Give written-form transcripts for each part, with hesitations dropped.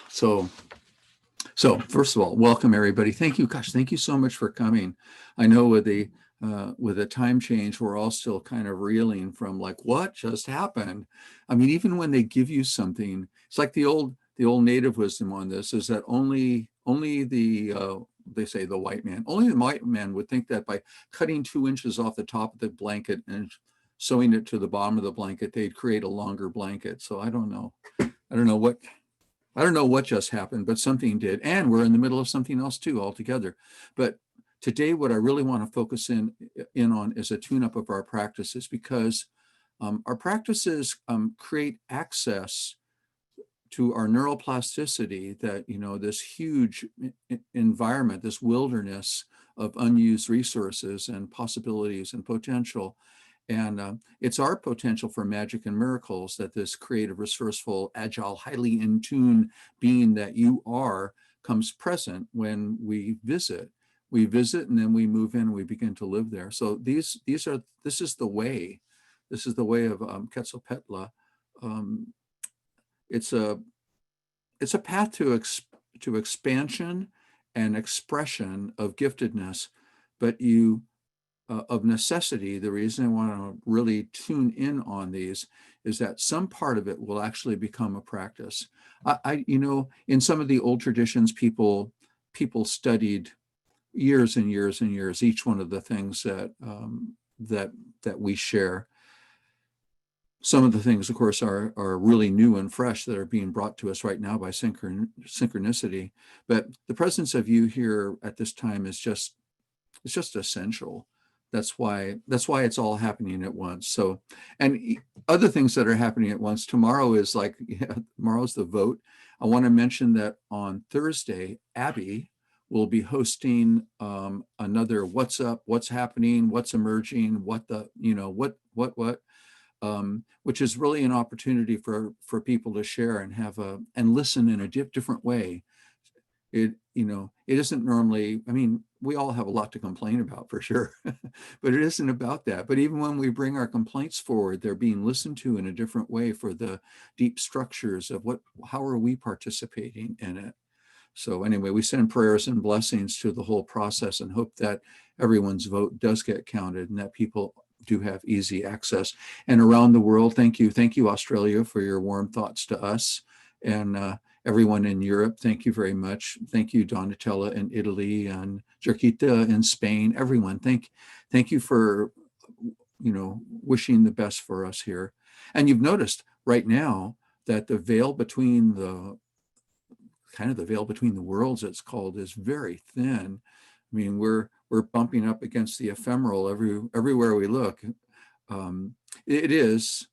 So, so first of all, welcome everybody. Thank you. Gosh, thank you so much for coming. I know with the time change, we're all still kind of reeling from like what just happened. I mean, even when they give you something, it's like the old native wisdom on this is that only the they say the white man, only the white man would think that by cutting 2 inches off the top of the blanket and sewing it to the bottom of the blanket, they'd create a longer blanket. So I don't know. I don't know what I don't know what just happened, but something did. And we're in the middle of something else too altogether. But today, what I really want to focus in on is a tune-up of our practices, because our practices create access to our neuroplasticity, that, this huge environment, this wilderness of unused resources and possibilities and potential. And it's our potential for magic and miracles that this creative, resourceful, agile, highly in tune being that you are comes present when we visit. We visit and then we move in and we begin to live there. So this is the way. This is the way of Quetzalpetlatl. Um, it's a path to expansion and expression of giftedness, but of necessity, the reason I want to really tune in on these is that some part of it will actually become a practice. In some of the old traditions, people studied years and years and years each one of the things that we share. Some of the things, of course, are really new and fresh that are being brought to us right now by synchronicity. But the presence of you here at this time is just essential. That's why it's all happening at once. So, and other things that are happening at once. Tomorrow is tomorrow's the vote. I want to mention that on Thursday, Abby will be hosting another "What's Up," "What's Happening," "What's Emerging," which is really an opportunity for people to share and and listen in a different way. It isn't normally, I mean, we all have a lot to complain about for sure, but it isn't about that. But even when we bring our complaints forward, they're being listened to in a different way for the deep structures of how are we participating in it. So anyway, we send prayers and blessings to the whole process and hope that everyone's vote does get counted and that people do have easy access. And around the world, thank you, Australia, for your warm thoughts to us. And everyone in Europe, thank you very much. Thank you, Donatella in Italy and Jerquita in Spain. Everyone, thank you for wishing the best for us here. And you've noticed right now that the veil between the worlds, it's called, is very thin. I mean, we're bumping up against the ephemeral everywhere we look. It is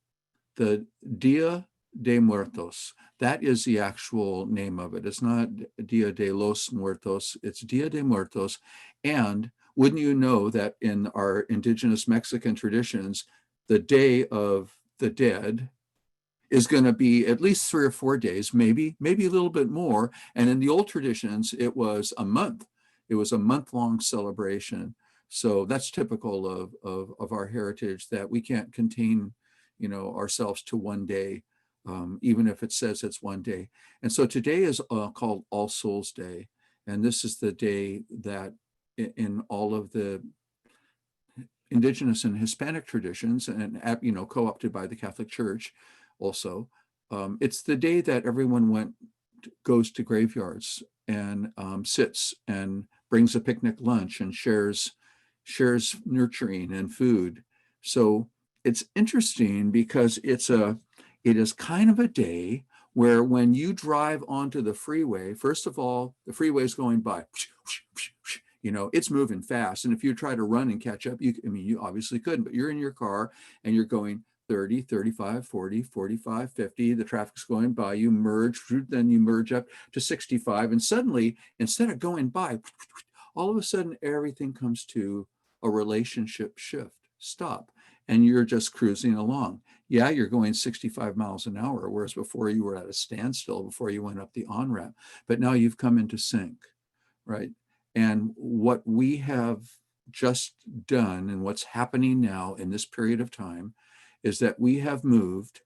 the Dia de Muertos. That is the actual name of it. It's not Dia de los Muertos. It's Dia de Muertos. And wouldn't you know that in our indigenous Mexican traditions, the Day of the Dead is going to be at least 3 or 4 days, maybe a little bit more. And in the old traditions, it was a month. It was a month-long celebration. So that's typical of our heritage, that we can't contain, ourselves to one day, even if it says it's one day. And so today is called All Souls Day. And this is the day that in all of the indigenous and Hispanic traditions, and co-opted by the Catholic Church also, it's the day that everyone goes to graveyards and sits and brings a picnic lunch and shares nurturing and food. So it's interesting because it is kind of a day where when you drive onto the freeway, first of all, the freeway is going by, it's moving fast. And if you try to run and catch up, you obviously couldn't, but you're in your car and you're going 30, 35, 40, 45, 50, the traffic's going by, you merge, then you merge up to 65. And suddenly, instead of going by, all of a sudden, everything comes to a relationship shift, stop, and you're just cruising along. Yeah, you're going 65 miles an hour, whereas before you were at a standstill before you went up the on-ramp. But now you've come into sync, right? And what we have just done and what's happening now in this period of time is that we have moved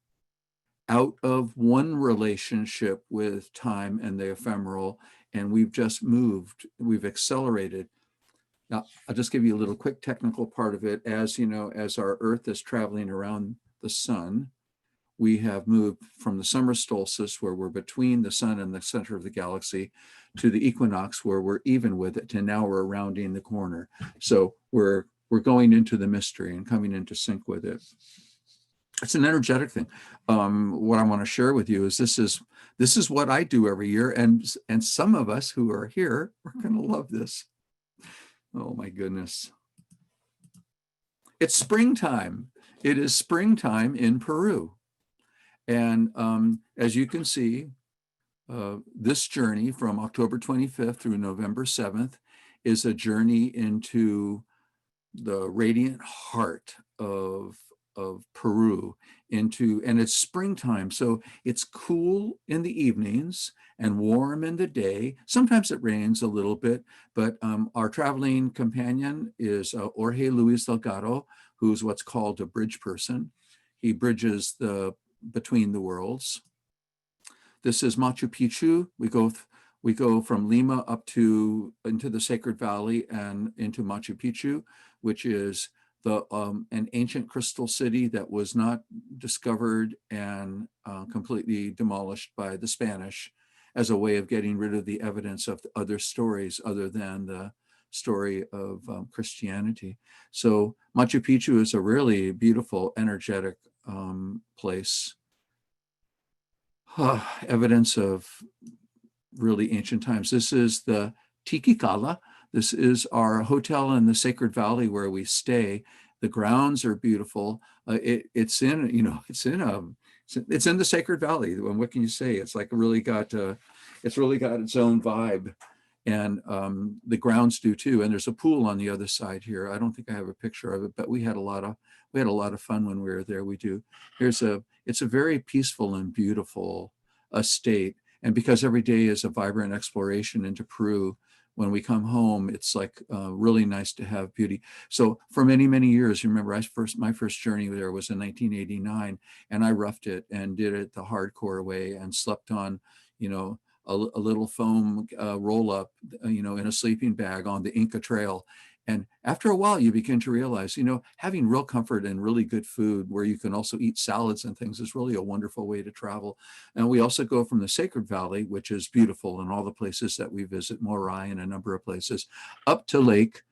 out of one relationship with time and the ephemeral, and we've just moved, we've accelerated. Now, I'll just give you a little quick technical part of it. As you know, as our Earth is traveling around the sun, we have moved from the summer solstice, where we're between the sun and the center of the galaxy, to the equinox, where we're even with it, and now we're rounding the corner. So we're going into the mystery and coming into sync with it. It's an energetic thing. What I want to share with you is this is what I do every year, and some of us who are here are going to love this. Oh my goodness! It's springtime. It is springtime in Peru, and as you can see, this journey from October 25th through November 7th is a journey into the radiant heart of Peru, and it's springtime. So it's cool in the evenings and warm in the day. Sometimes it rains a little bit, but our traveling companion is Jorge Luis Delgado, who's what's called a bridge person. He bridges between the worlds. This is Machu Picchu. We go from Lima up into the Sacred Valley and into Machu Picchu, which is an ancient crystal city that was not discovered and completely demolished by the Spanish as a way of getting rid of the evidence of other stories other than the story of Christianity. So Machu Picchu is a really beautiful, energetic place. Evidence of really ancient times. This is the Tikikala. This is our hotel in the Sacred Valley where we stay. The grounds are beautiful. It's in the Sacred Valley. What can you say? It's like really got its own vibe, and the grounds do too. And there's a pool on the other side here. I don't think I have a picture of it, but we had a lot of fun when we were there. We do. It's a very peaceful and beautiful estate. And because every day is a vibrant exploration into Peru, when we come home, it's like really nice to have beauty. So for many, many years, you remember my first journey there was in 1989, and I roughed it and did it the hardcore way and slept on, a little foam roll up, in a sleeping bag on the Inca Trail. And after a while, you begin to realize, having real comfort and really good food where you can also eat salads and things is really a wonderful way to travel. And we also go from the Sacred Valley, which is beautiful, and all the places that we visit, Morai and a number of places, up to Lake.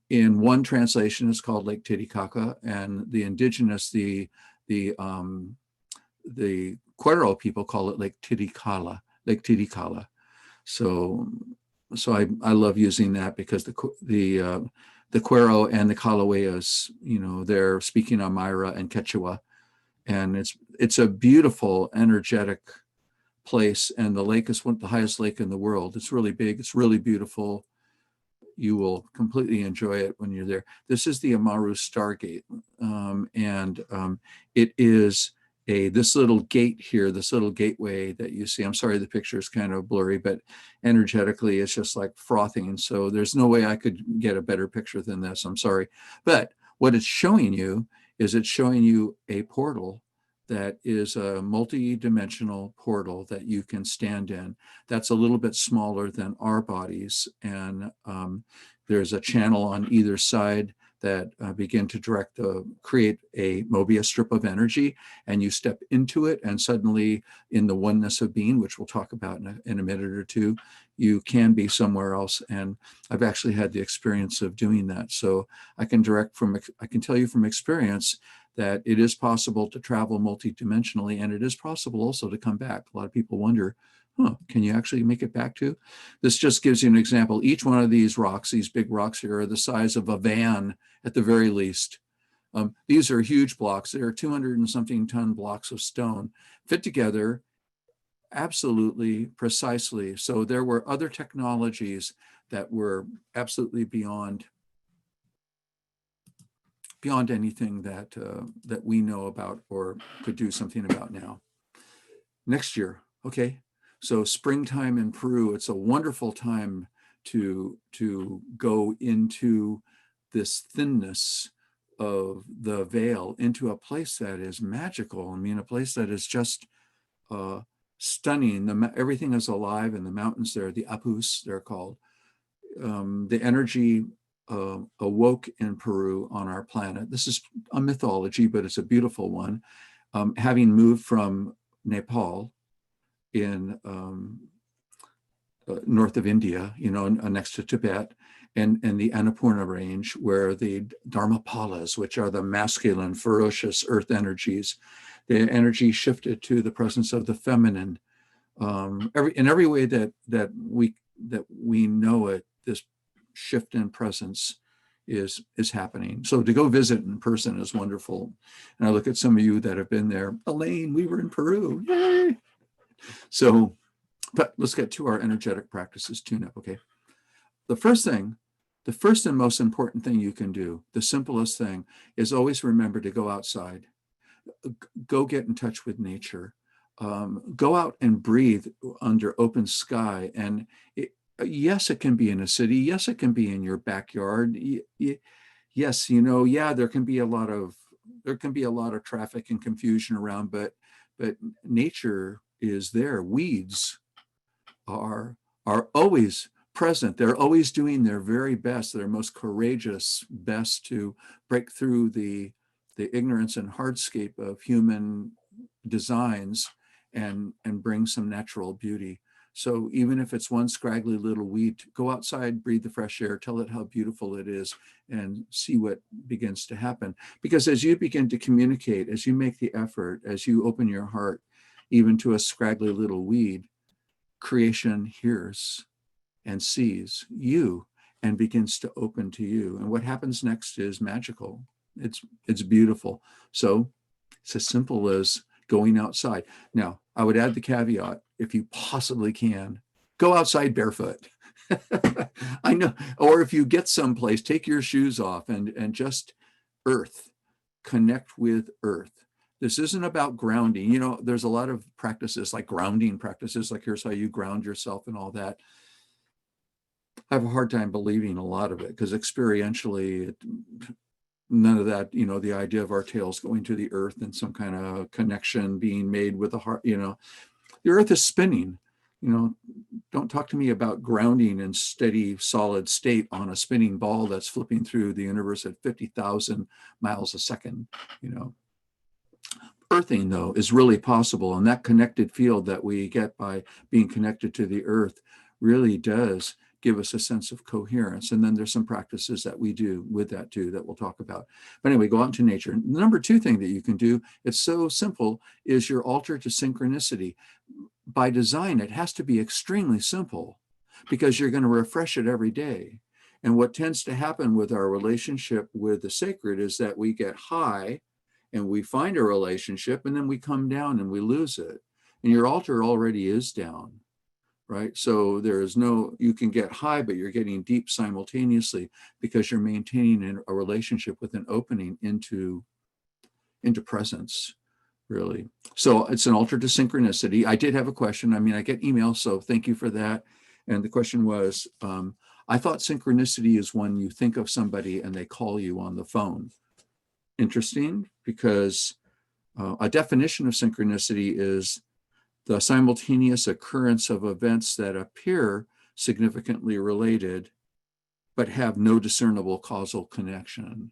In one translation, it's called Lake Titicaca, and the indigenous, the Quero people call it Lake Titicaca. So I love using that because the Quero and the Kalawayas, they're speaking Amira and Quechua, and it's a beautiful, energetic place. And the lake is the highest lake in the world. It's really big. It's really beautiful. You will completely enjoy it when you're there. This is the Amaru Stargate, and it is this little gate here, this little gateway that you see. I'm sorry, the picture is kind of blurry, but energetically it's just like frothing. And so there's no way I could get a better picture than this. I'm sorry. But what it's showing you is it's showing you a portal that is a multi-dimensional portal that you can stand in. That's a little bit smaller than our bodies. And there's a channel on either side that begin to create a Mobius strip of energy, and you step into it, and suddenly in the oneness of being, which we'll talk about in a minute or two, you can be somewhere else. And I've actually had the experience of doing that. So I can tell you from experience that it is possible to travel multidimensionally, and it is possible also to come back. A lot of people wonder, can you actually make it back to? This just gives you an example. Each one of these rocks, these big rocks here, are the size of a van at the very least. These are huge blocks. They are 200 and something ton blocks of stone fit together absolutely precisely. So there were other technologies that were absolutely beyond anything that we know about or could do something about now. Next year, okay. So springtime in Peru, it's a wonderful time to go into this thinness the veil into a place that is magical. I mean, a place that is just stunning. Everything is alive in the mountains there, the apus, they're called. The energy awoke in Peru on our planet. This is a mythology, but it's a beautiful one. Having moved from Nepal in north of India, next to Tibet, and the Annapurna range, where the Dharmapalas, which are the masculine, ferocious earth energies, the energy shifted to the presence of the feminine. In every way that we know it, this shift in presence is happening. So to go visit in person is wonderful. And I look at some of you that have been there. Elaine, we were in Peru. Yay! So, but let's get to our energetic practices tune-up, okay? The first and most important thing you can do, the simplest thing, is always remember to go outside. Go get in touch with nature. Go out and breathe under open sky. And yes, it can be in a city. Yes, it can be in your backyard. Yes, there can be a lot of traffic and confusion around, but nature is there. Weeds are always present. They're always doing their very best, their most courageous best to break through the ignorance and hardscape of human designs and bring some natural beauty. So even if it's one scraggly little weed, go outside, breathe the fresh air, tell it how beautiful it is, and see what begins to happen. Because as you begin to communicate, as you make the effort, as you open your heart, even to a scraggly little weed, creation hears and sees you and begins to open to you. And what happens next is magical. It's beautiful. So it's as simple as going outside. Now, I would add the caveat, if you possibly can, go outside barefoot. I know, or if you get someplace, take your shoes off and just earth, connect with earth. This isn't about grounding. There's a lot of practices like grounding practices, like here's how you ground yourself and all that. I have a hard time believing a lot of it because experientially, none of that, the idea of our tails going to the earth and some kind of connection being made with the heart, the earth is spinning. Don't talk to me about grounding in steady, solid state on a spinning ball that's flipping through the universe at 50,000 miles a second. Earthing, though, is really possible. And that connected field that we get by being connected to the earth really does give us a sense of coherence. And then there's some practices that we do with that too that we'll talk about. But anyway, go out into nature. The number two thing that you can do, it's so simple, is your altar to synchronicity. By design, it has to be extremely simple because you're going to refresh it every day. And what tends to happen with our relationship with the sacred is that we get high and we find a relationship and then we come down and we lose it. And your altar already is down, right? So you can get high, but you're getting deep simultaneously because you're maintaining a relationship with an opening into presence, really. So it's an altar to synchronicity. I did have a question. I get emails, so thank you for that. And the question was, I thought synchronicity is when you think of somebody and they call you on the phone. Interesting, because a definition of synchronicity is the simultaneous occurrence of events that appear significantly related, but have no discernible causal connection.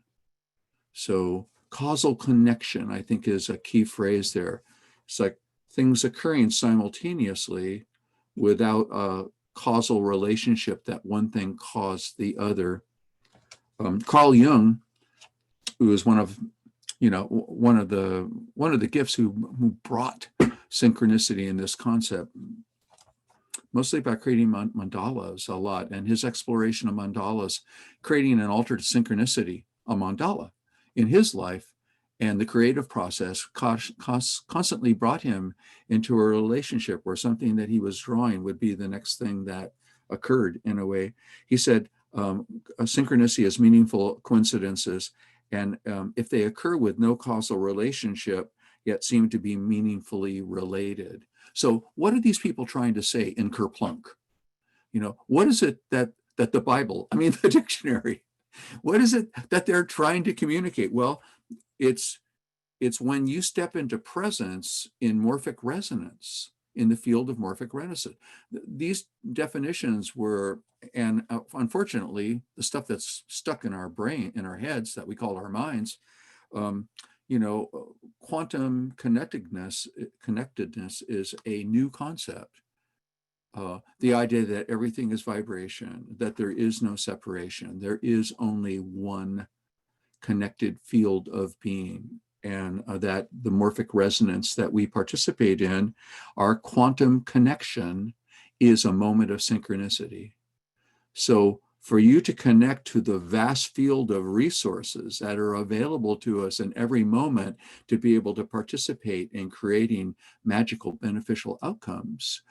So causal connection, I think, is a key phrase there. It's like things occurring simultaneously without a causal relationship that one thing caused the other. Carl Jung, who is one of the gifts who brought synchronicity in this concept, mostly by creating mandalas a lot, and his exploration of mandalas, creating an altar to synchronicity, a mandala, in his life, and the creative process constantly brought him into a relationship where something that he was drawing would be the next thing that occurred in a way. He said, a synchronicity is meaningful coincidences, and if they occur with no causal relationship, yet seem to be meaningfully related. So what are these people trying to say in Kerplunk? What is it that the Bible, the dictionary, What is it that they're trying to communicate? Well, it's when you step into presence in morphic resonance, in the field of morphic resonance. These definitions were, and unfortunately, the stuff that's stuck in our brain, in our heads, that we call our minds, um, quantum connectedness is a new concept. The idea that everything is vibration, that there is no separation, there is only one connected field of being, and that the morphic resonance that we participate in, our quantum connection, is a moment of synchronicity. So for you to connect to the vast field of resources that are available to us in every moment to be able to participate in creating magical, beneficial outcomes,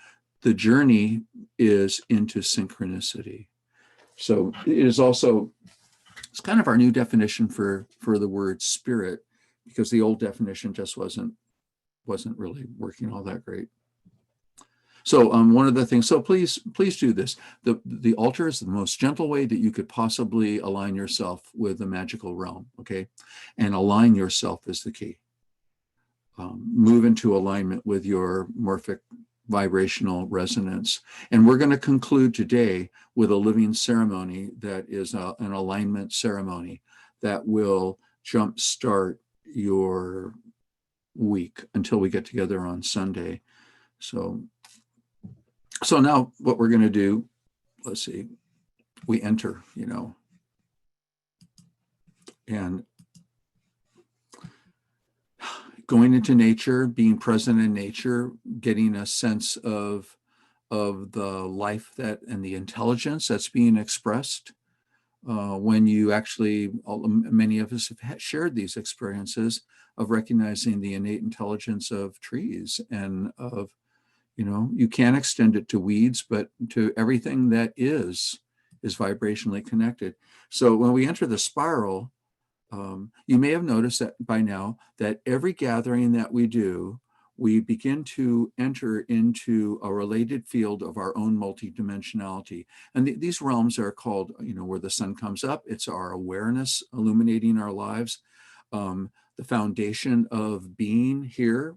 the journey is into synchronicity. So it is also, it's kind of our new definition for the word spirit, because the old definition just wasn't really working all that great. So one of the things, so please do this. The altar is the most gentle way that you could possibly align yourself with the magical realm, okay? And align yourself is the key. Move into alignment with your morphic vibrational resonance. And we're going to conclude today with a living ceremony that is an alignment ceremony that will jumpstart your week until we get together on Sunday. So now what we're going to do, let's see, we enter, and going into nature, being present in nature, getting a sense of the life that and the intelligence that's being expressed. When you actually, many of us have shared these experiences of recognizing the innate intelligence of trees and of, you can't extend it to weeds, but to everything that is vibrationally connected. So when we enter the spiral, you may have noticed that by now that every gathering that we do, we begin to enter into a related field of our own multidimensionality. And these realms are called, where the sun comes up, it's our awareness illuminating our lives. The foundation of being here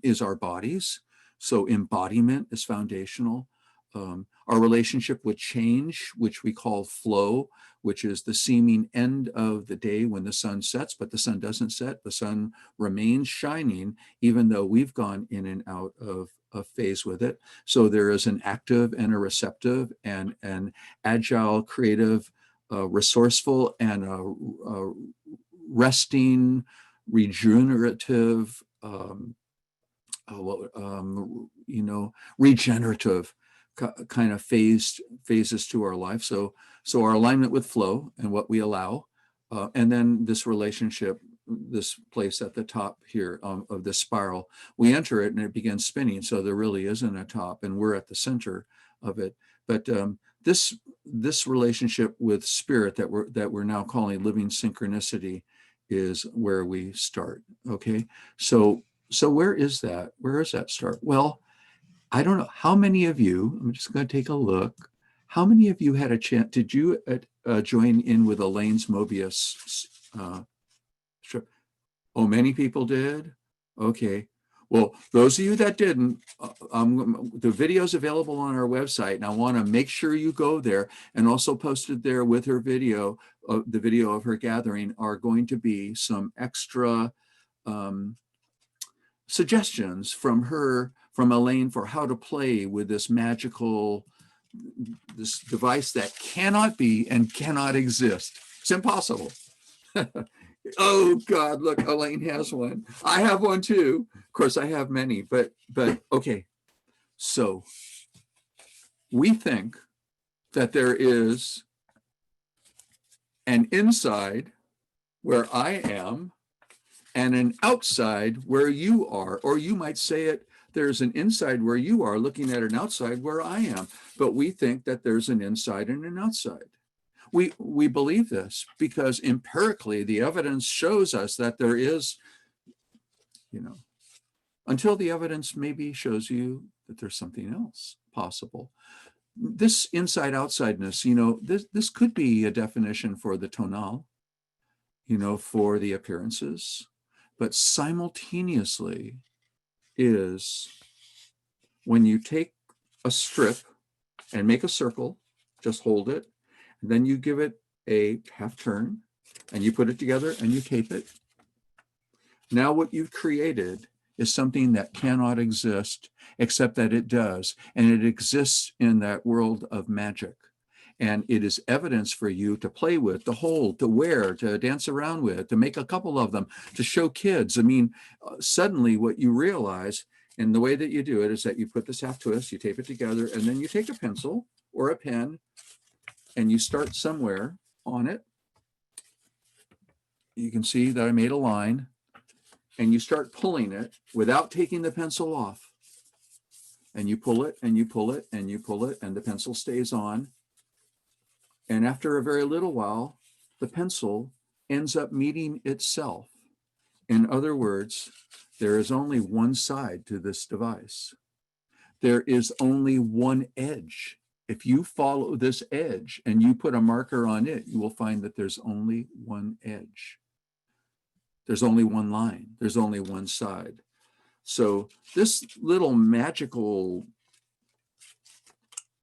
is our bodies. So embodiment is foundational. Our relationship with change, which we call flow, which is the seeming end of the day when the sun sets, but the sun doesn't set. The sun remains shining, even though we've gone in and out of a phase with it. So there is an active and a receptive and an agile, creative, resourceful, and a resting, regenerative, regenerative kind of phases to our life. So our alignment with flow and what we allow, and then this relationship, this place at the top here of this spiral, we enter it and it begins spinning. So there really isn't a top, and we're at the center of it. But this relationship with spirit that we're now calling living synchronicity is where we start. Okay, so where is that? Where is that start? Well, I don't know how many of you, I'm just going to take a look. How many of you had a chance? Did you join in with Elaine's Mobius strip? Oh, many people did? Okay. Well, those of you that didn't, the video's available on our website, and I want to make sure you go there, and also posted there with her video, the video of her gathering, are going to be some extra suggestions from Elaine, for how to play with this magical, this device that cannot be and cannot exist. It's impossible. Oh God, look, Elaine has one. I have one too. Of course, I have many, but okay. So we think that there is an inside where I am and an outside where you are, or you might say it, there's an inside where you are looking at an outside where I am, but we think that there's an inside and an outside. We believe this because empirically the evidence shows us that there is, until the evidence maybe shows you that there's something else possible. this inside outsideness, this could be a definition for the tonal, for the appearances, but simultaneously is when you take a strip and make a circle, just hold it, and then you give it a half turn, and you put it together and you tape it. Now what you've created is something that cannot exist except that it does, and it exists in that world of magic. And it is evidence for you to play with, to hold, to wear, to dance around with, to make a couple of them, to show kids. I mean, suddenly what you realize, and the way that you do it is that you put this half twist, you tape it together, and then you take a pencil or a pen and you start somewhere on it. You can see that I made a line, and you start pulling it without taking the pencil off. And you pull it and you pull it and you pull it, and the pencil stays on. And after a very little while, the pencil ends up meeting itself. In other words, there is only one side to this device. There is only one edge. If you follow this edge and you put a marker on it, you will find that there's only one edge. There's only one line. There's only one side. So this little magical,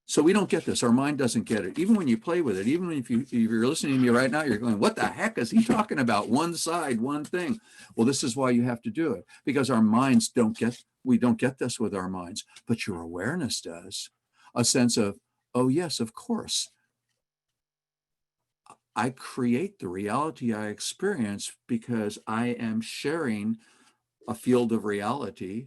so we don't get this. Our mind doesn't get it. Even when you play with it, even if you're listening to me right now, you're going, what the heck is he talking about? One side, one thing. Well, this is why you have to do it, because our minds we don't get this with our minds, but your awareness does. A sense of, oh yes, of course. I create the reality I experience because I am sharing a field of reality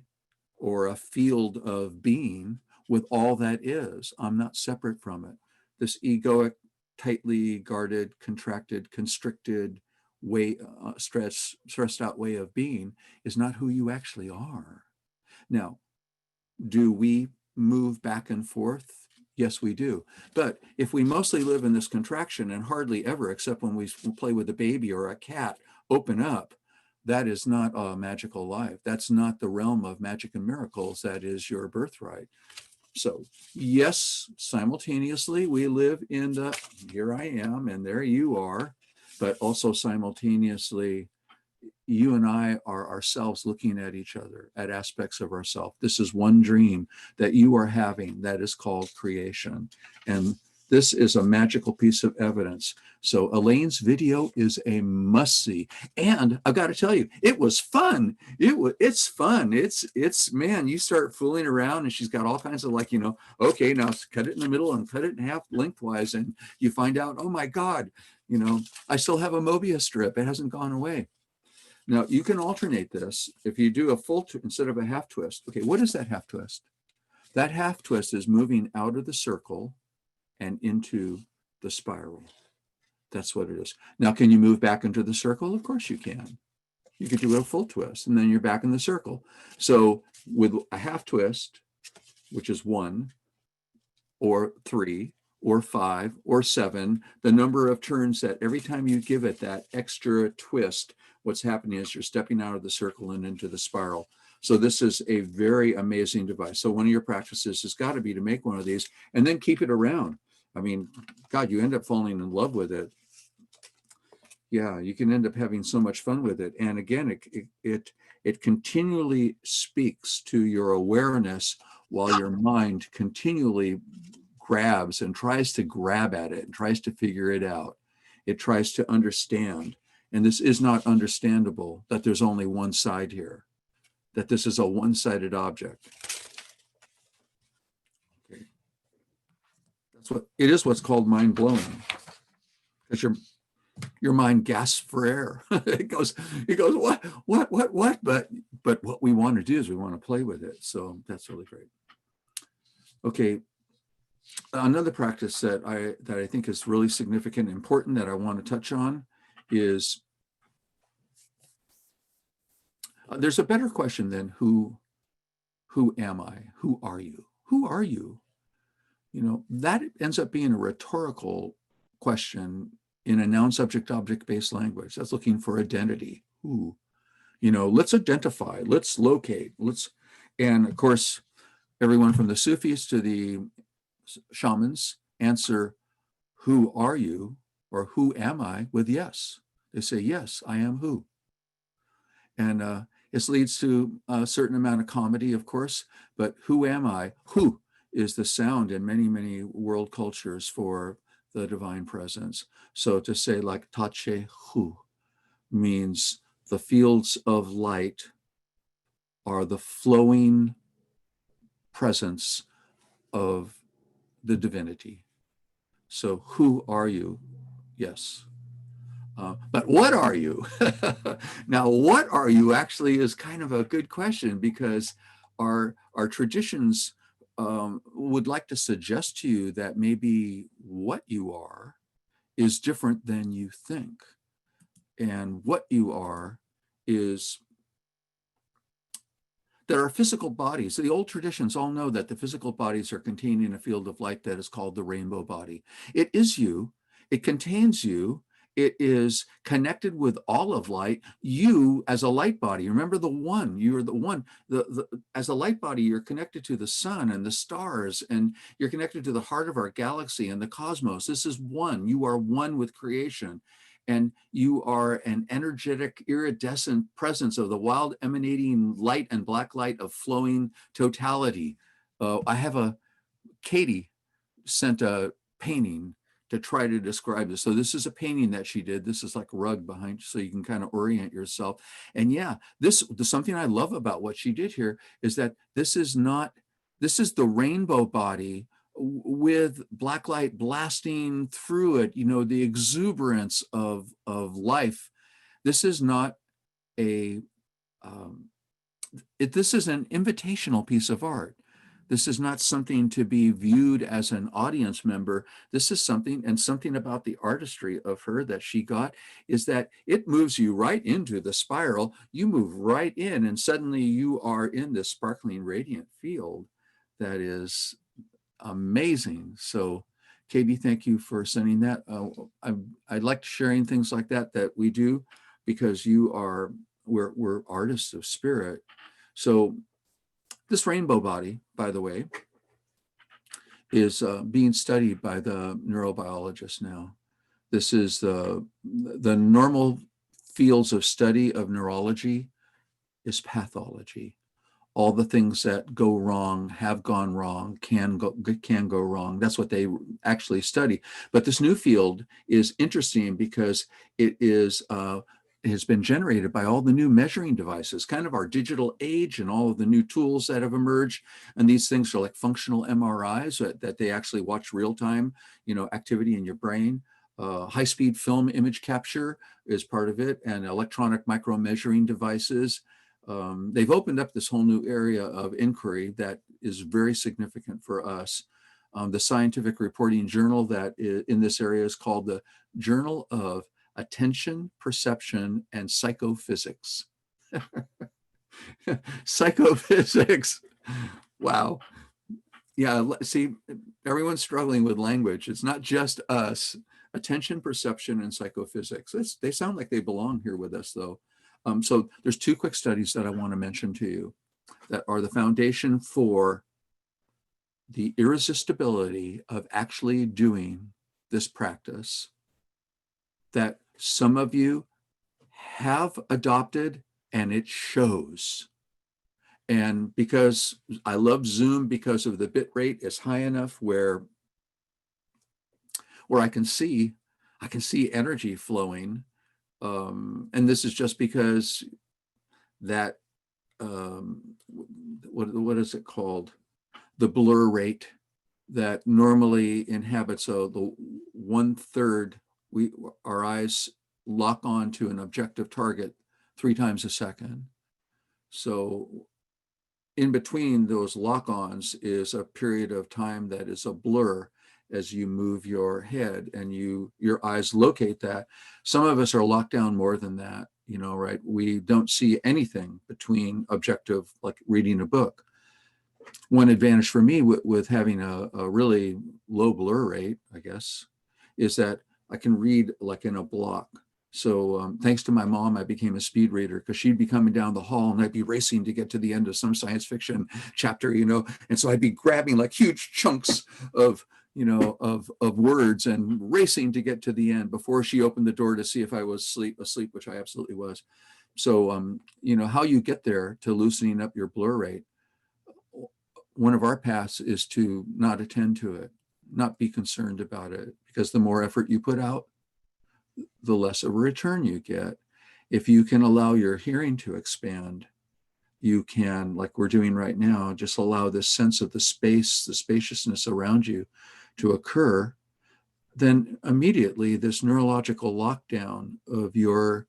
or a field of being with all that is. I'm not separate from it. This egoic, tightly guarded, contracted, constricted way, stressed out way of being is not who you actually are. Now, do we move back and forth? Yes, we do. But if we mostly live in this contraction and hardly ever, except when we play with a baby or a cat, open up, that is not a magical life. That's not the realm of magic and miracles. That is your birthright. So yes, simultaneously, we live in the, here I am and there you are, but also simultaneously, you and I are ourselves looking at each other, at aspects of ourselves. This is one dream that you are having that is called creation. And this is a magical piece of evidence. So Elaine's video is a must-see. And I've got to tell you, it was fun. It's fun. It's man, you start fooling around and she's got all kinds of okay, now cut it in the middle and cut it in half lengthwise. And you find out, oh my God, I still have a Mobius strip. It hasn't gone away. Now you can alternate this. If you do a full instead of a half twist. Okay, what is that half twist? That half twist is moving out of the circle and into the spiral. That's what it is. Now, can you move back into the circle? Of course you can. You could do a full twist and then you're back in the circle. So with a half twist, which is 1 or 3 or 5 or 7, the number of turns that every time you give it that extra twist, what's happening is you're stepping out of the circle and into the spiral. So this is a very amazing device. So one of your practices has got to be to make one of these and then keep it around. I mean, God, you end up falling in love with it. Yeah, you can end up having so much fun with it. And again, it continually speaks to your awareness while your mind continually grabs and tries to grab at it and tries to figure it out. It tries to understand. And this is not understandable, that there's only one side here, that this is a one-sided object. Okay. That's what it is, what's called mind-blowing. Because your mind gasps for air. it goes, what? But what we want to do is we want to play with it. So that's really great. Okay. Another practice that I think is really significant and important that I want to touch on is there's a better question than who am I? Who are you? Who are you? That ends up being a rhetorical question in a noun subject object based language. That's looking for identity. Who? Let's identify, let's locate, and of course, everyone from the Sufis to the shamans answer, who are you? Or who am I? With yes. They say, yes, I am who. And this leads to a certain amount of comedy, of course, but who am I? Who is the sound in many, many world cultures for the divine presence. So to say like tache hu means the fields of light are the flowing presence of the divinity. So who are you? Yes. But what are you? Now, what are you actually is kind of a good question, because our traditions would like to suggest to you that maybe what you are is different than you think. And what you are is that our physical bodies, the old traditions all know that the physical bodies are contained in a field of light that is called the rainbow body. It is you, it contains you, it is connected with all of light. You as a light body, remember the one, you're the one, as a light body, you're connected to the sun and the stars, and you're connected to the heart of our galaxy and the cosmos. This is one, you are one with creation. And you are an energetic, iridescent presence of the wild emanating light and black light of flowing totality. Katie sent a painting to try to describe this. So this is a painting that she did. This is like a rug behind, so you can kind of orient yourself. And yeah, something I love about what she did here is that this is the rainbow body with black light blasting through it, the exuberance of life. This is not this is an invitational piece of art. This is not something to be viewed as an audience member. This is something about the artistry of her that she got is that it moves you right into the spiral. You move right in, and suddenly you are in this sparkling, radiant field that is amazing. So, Katie, thank you for sending that. I like sharing things like that we do, because we're artists of spirit. So this rainbow body, by the way, is being studied by the neurobiologists now. This is the normal fields of study of neurology is pathology. All the things that go wrong, have gone wrong, can go wrong. That's what they actually study. But this new field is interesting because it has been generated by all the new measuring devices, kind of our digital age, and all of the new tools that have emerged. And these things are like functional MRIs that they actually watch real time, activity in your brain. High-speed film image capture is part of it, and electronic micro measuring devices. They've opened up this whole new area of inquiry that is very significant for us. The scientific reporting journal that is in this area is called the Journal of Attention, Perception, and Psychophysics. Psychophysics. Wow. Yeah, see, everyone's struggling with language. It's not just us. Attention, perception, and psychophysics. They sound like they belong here with us, though. So there's two quick studies that I want to mention to you that are the foundation for the irresistibility of actually doing this practice that some of you have adopted, and it shows. And because I love Zoom, because of the bit rate is high enough where I can see energy flowing. And this is just because that what is it called? The blur rate that normally inhabits the 1/3. Our eyes lock on to an objective target 3 times a second. So in between those lock-ons is a period of time that is a blur as you move your head and your eyes locate that. Some of us are locked down more than that, right? We don't see anything between objective, like reading a book. One advantage for me with having a really low blur rate, I guess, is that I can read like in a block. So thanks to my mom, I became a speed reader because she'd be coming down the hall and I'd be racing to get to the end of some science fiction chapter, and so I'd be grabbing like huge chunks of, of words and racing to get to the end before she opened the door to see if I was asleep, which I absolutely was. So, how you get there to loosening up your blur rate, one of our paths is to not attend to it, not be concerned about it, because the more effort you put out, the less of a return you get. If you can allow your hearing to expand, you can, like we're doing right now, just allow this sense of the space, the spaciousness around you to occur, then immediately this neurological lockdown of your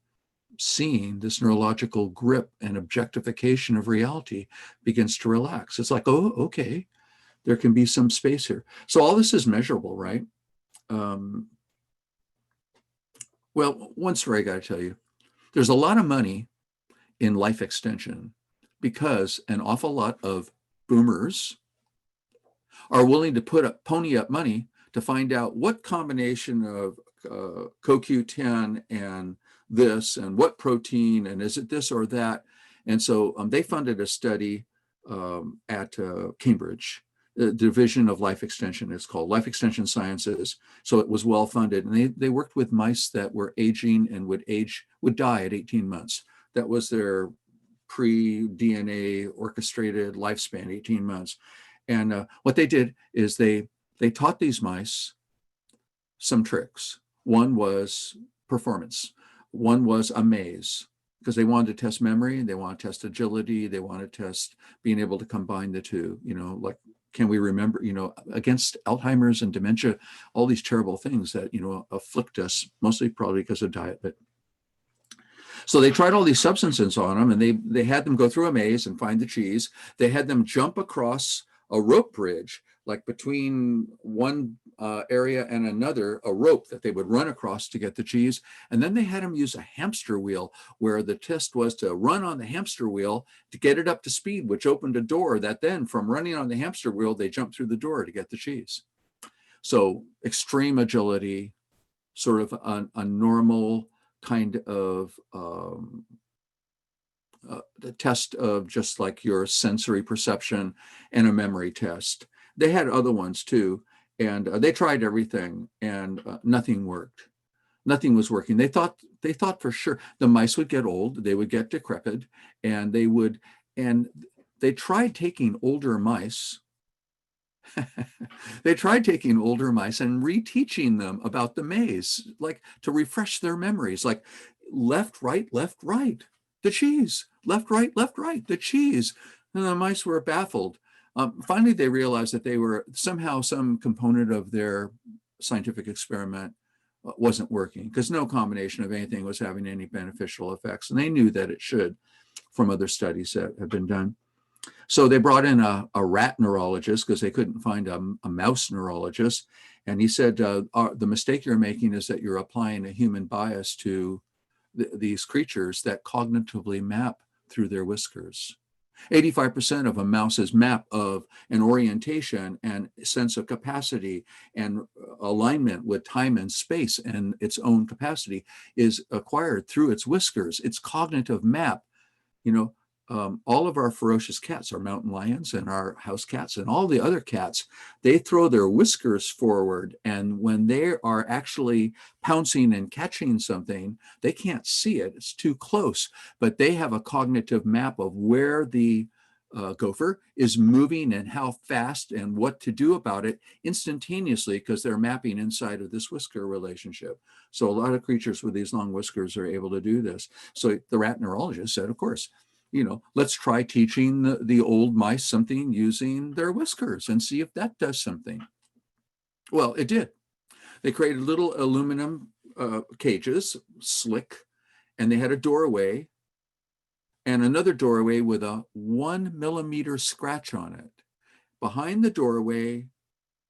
seeing, this neurological grip and objectification of reality begins to relax. It's like, oh, okay, there can be some space here. So all this is measurable, right? Well, one story I got to tell you. There's a lot of money in life extension because an awful lot of boomers are willing to pony up money to find out what combination of CoQ10 and this and what protein and is it this or that. And so they funded a study at Cambridge. The Division of Life Extension, it's called Life Extension Sciences. So it was well funded, and they worked with mice that were aging and would die at 18 months. That was their pre-DNA orchestrated lifespan, 18 months. And what they did is they taught these mice some tricks. One was performance. One was a maze, because they wanted to test memory, they want to test agility, they want to test being able to combine the two, like, can we remember, against Alzheimer's and dementia, all these terrible things that, afflict us, mostly probably because of diet. But so they tried all these substances on them, and they had them go through a maze and find the cheese. They had them jump across a rope bridge, like between one area and another, a rope that they would run across to get the cheese. And then they had them use a hamster wheel, where the test was to run on the hamster wheel to get it up to speed, which opened a door that then, from running on the hamster wheel, they jumped through the door to get the cheese. So extreme agility, sort of a normal kind of the test of just like your sensory perception, and a memory test. They had other ones too, and they tried everything, and nothing worked. Nothing was working. They thought for sure the mice would get old, they would get decrepit, and they tried taking older mice. They tried taking older mice and reteaching them about the maze, like to refresh their memories, like left, right, the cheese, left, right, the cheese. And the mice were baffled. Finally, they realized that they were somehow, some component of their scientific experiment wasn't working, because no combination of anything was having any beneficial effects. And they knew that it should, from other studies that have been done. So they brought in a rat neurologist, because they couldn't find a mouse neurologist. And he said, the mistake you're making is that you're applying a human bias to these creatures that cognitively map through their whiskers. 85% of a mouse's map of an orientation and sense of capacity and alignment with time and space and its own capacity is acquired through its whiskers. Its cognitive map, all of our ferocious cats, our mountain lions and our house cats and all the other cats, they throw their whiskers forward. And when they are actually pouncing and catching something, they can't see it. It's too close. But they have a cognitive map of where the gopher is moving and how fast and what to do about it instantaneously, because they're mapping inside of this whisker relationship. So a lot of creatures with these long whiskers are able to do this. So the rat neurologist said, of course, let's try teaching the old mice something using their whiskers and see if that does something. Well, it did. They created little aluminum cages, slick, and they had a doorway and another doorway with a 1 millimeter scratch on it. Behind the doorway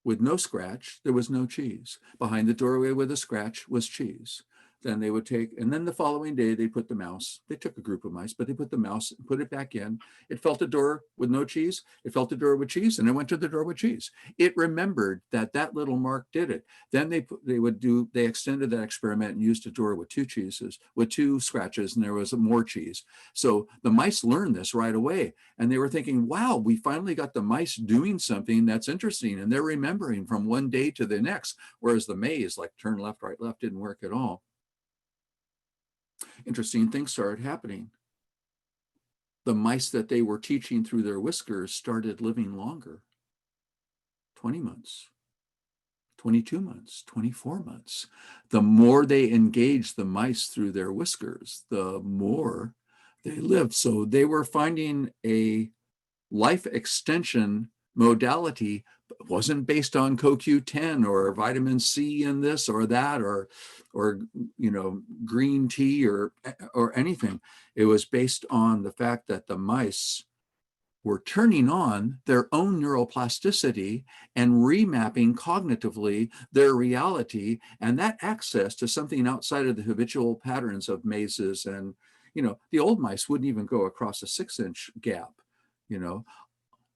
with no scratch, there was no cheese. Behind the doorway with a scratch was cheese. Then they would take, and then the following day they put the mouse, they took a group of mice, but they put the mouse and put it back in. It felt a door with no cheese. It felt a door with cheese, and it went to the door with cheese. It remembered that that little mark did it. Then they extended that experiment and used a door with two cheeses, with two scratches, and there was more cheese. So the mice learned this right away. And they were thinking, wow, we finally got the mice doing something that's interesting. And they're remembering from one day to the next, whereas the maze, like turn left, right, left, didn't work at all. Interesting things started happening. The mice that they were teaching through their whiskers started living longer. 20 months, 22 months, 24 months. The more they engaged the mice through their whiskers, the more they lived. So they were finding a life extension modality. It wasn't based on CoQ10 or vitamin C in this or that, or green tea or anything. It was based on the fact that the mice were turning on their own neuroplasticity and remapping cognitively their reality, and that access to something outside of the habitual patterns of mazes. And the old mice wouldn't even go across a 6-inch gap.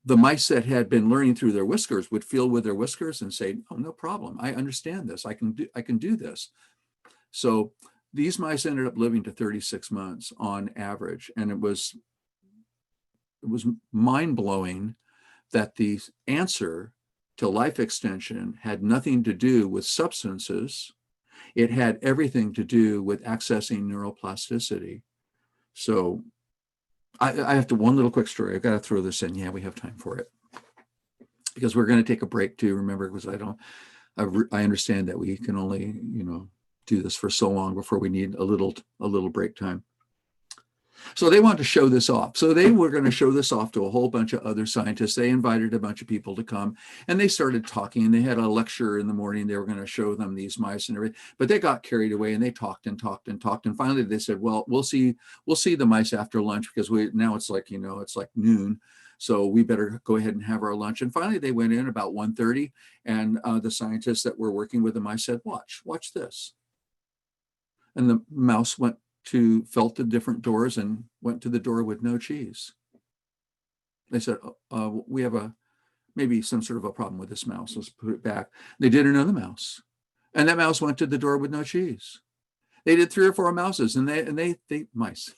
The mice that had been learning through their whiskers would feel with their whiskers and say, oh, no problem, I understand this, I can do this. So these mice ended up living to 36 months on average. And it was mind-blowing that the answer to life extension had nothing to do with substances. It had everything to do with accessing neuroplasticity. So I have to, one little quick story. I've got to throw this in. Yeah, we have time for it. Because we're going to take a break too, remember, because I understand that we can only, do this for so long before we need a little break time. So they wanted to show this off. So they were going to show this off to a whole bunch of other scientists. They invited a bunch of people to come, and they started talking. They had a lecture in the morning. They were going to show them these mice and everything, but they got carried away, and they talked and talked and talked. And finally they said, well, we'll see the mice after lunch, because now it's like, it's like noon. So we better go ahead and have our lunch. And finally they went in about 1:30, and the scientists that were working with the mice said, watch this. And the mouse felt the different doors and went to the door with no cheese. They said, we have maybe some sort of a problem with this mouse. Let's put it back. They did another mouse, and that mouse went to the door with no cheese. They did 3 or 4 mouses, and they mice.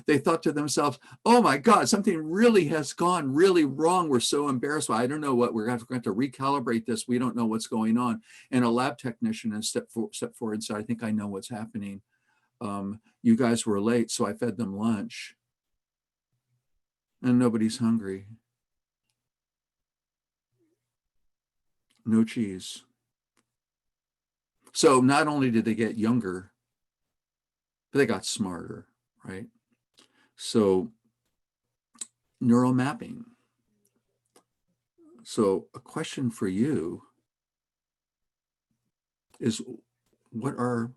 They thought to themselves, oh my God, something really has gone really wrong. We're so embarrassed. I don't know what, we're going to have to recalibrate this. We don't know what's going on. And a lab technician stepped forward and said, I think I know what's happening. You guys were late, so I fed them lunch, and nobody's hungry. No cheese. So not only did they get younger, but they got smarter, right? So neural mapping. So a question for you is, what are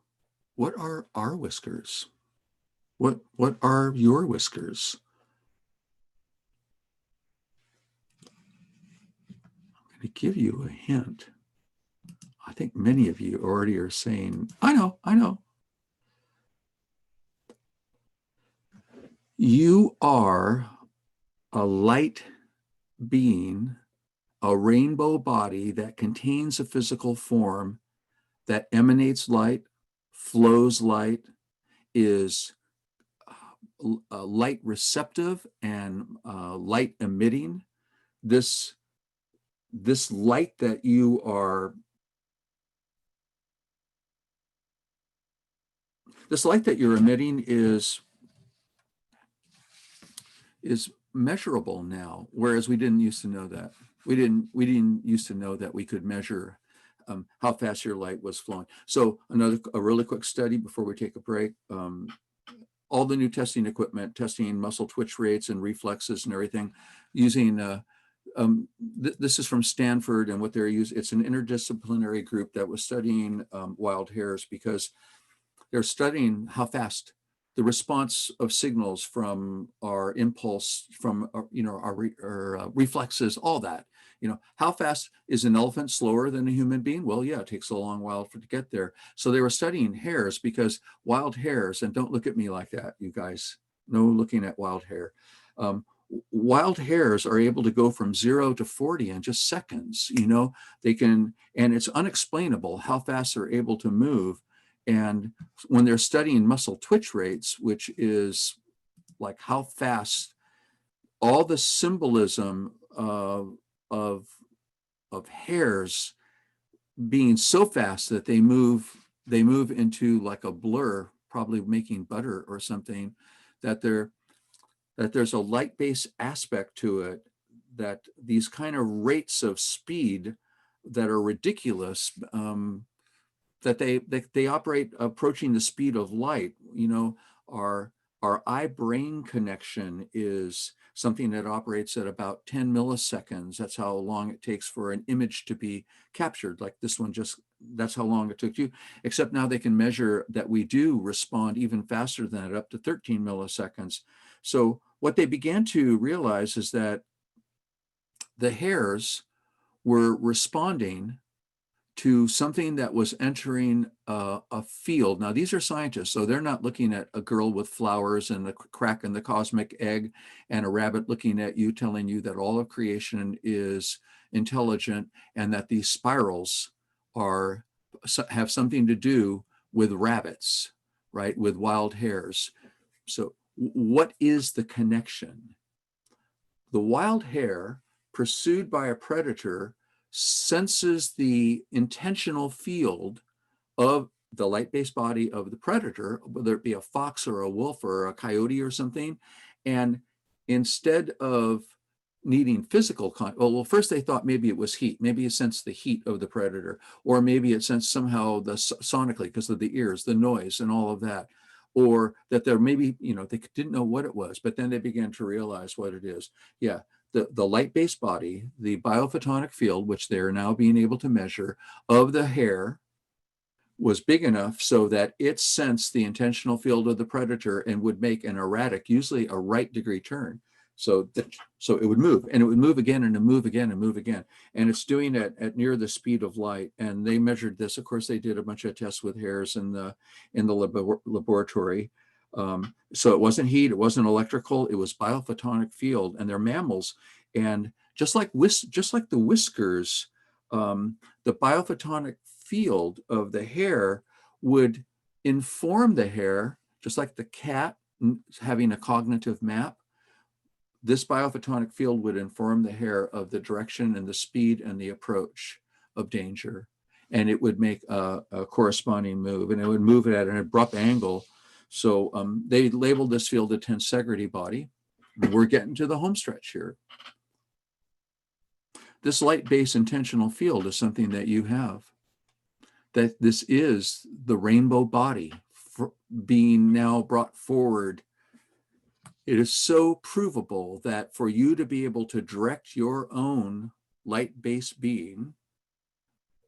our whiskers? What are your whiskers? I'm going to give you a hint. I think many of you already are saying, I know. You are a light being, a rainbow body that contains a physical form, that emanates light, flows light, is light receptive and light emitting. This light that you are, you're emitting is measurable now, whereas we didn't used to know that. We didn't used to know that we could measure how fast your light was flowing. So a really quick study before we take a break. All the new testing equipment, testing muscle twitch rates and reflexes and everything, using this is from Stanford, and what they're using, it's an interdisciplinary group that was studying wild hares, because they're studying how fast the response of signals from our impulse, from our reflexes, all that How fast is an elephant slower than a human being? Well, yeah, it takes a long while to get there. So they were studying hares because wild hares, and don't look at me like that, you guys, no looking at wild hair. Wild hares are able to go from 0 to 40 in just seconds. They can, and it's unexplainable how fast they're able to move. And when they're studying muscle twitch rates, which is like how fast all the symbolism of hares being so fast that they move into like a blur, probably making butter or something, that there's a light-based aspect to it, that these kind of rates of speed that are ridiculous, that they operate approaching the speed of light. Our eye-brain connection is something that operates at about 10 milliseconds. That's how long it takes for an image to be captured. Like this one, that's how long it took you. Except now they can measure that we do respond even faster than that, up to 13 milliseconds. So what they began to realize is that the hares were responding to something that was entering a field. Now, these are scientists, so they're not looking at a girl with flowers and a crack in the cosmic egg and a rabbit looking at you, telling you that all of creation is intelligent and that these spirals have something to do with rabbits, right, with wild hares. So what is the connection? The wild hare, pursued by a predator, senses the intentional field of the light-based body of the predator, whether it be a fox or a wolf or a coyote or something. And instead of needing physical well, first they thought maybe it was heat. Maybe it sensed the heat of the predator, or maybe it sensed somehow sonically because of the ears, the noise and all of that. Or that there maybe, they didn't know what it was, but then they began to realize what it is. Yeah, the light-based body, the biophotonic field, which they're now being able to measure, of the hare was big enough so that it sensed the intentional field of the predator and would make an erratic, usually a right degree turn. So it would move, and it would move again, and move again, and move again. And it's doing it at near the speed of light. And they measured this. Of course, they did a bunch of tests with hares in the laboratory. So it wasn't heat, it wasn't electrical, it was biophotonic field, and they're mammals. And just like the whiskers, the biophotonic field of the hare would inform the hare, just like the cat having a cognitive map. This biophotonic field would inform the hare of the direction and the speed and the approach of danger. And it would make a corresponding move, and it would move it at an abrupt angle. So they labeled this field a tensegrity body. We're getting to the home stretch here. This light-based intentional field is something that you have. That this is the rainbow body being now brought forward. It is so provable that for you to be able to direct your own light-based being,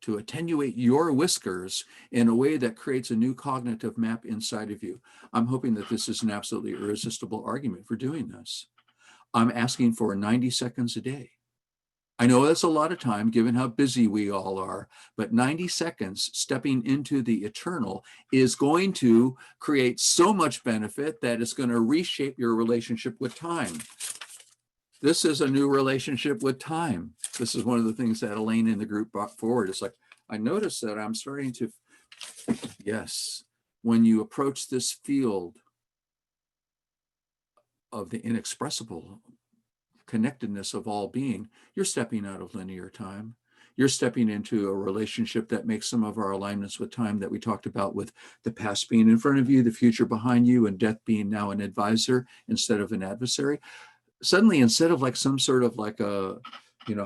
to attenuate your whiskers in a way that creates a new cognitive map inside of you. I'm hoping that this is an absolutely irresistible argument for doing this. I'm asking for 90 seconds a day. I know that's a lot of time given how busy we all are, but 90 seconds stepping into the eternal is going to create so much benefit that it's going to reshape your relationship with time. This is a new relationship with time. This is one of the things that Elaine in the group brought forward. It's like, I noticed that I'm starting to, yes, when you approach this field of the inexpressible connectedness of all being, you're stepping out of linear time. You're stepping into a relationship that makes some of our alignments with time that we talked about, with the past being in front of you, the future behind you, and death being now an advisor instead of an adversary. Suddenly, instead of like some sort of like a,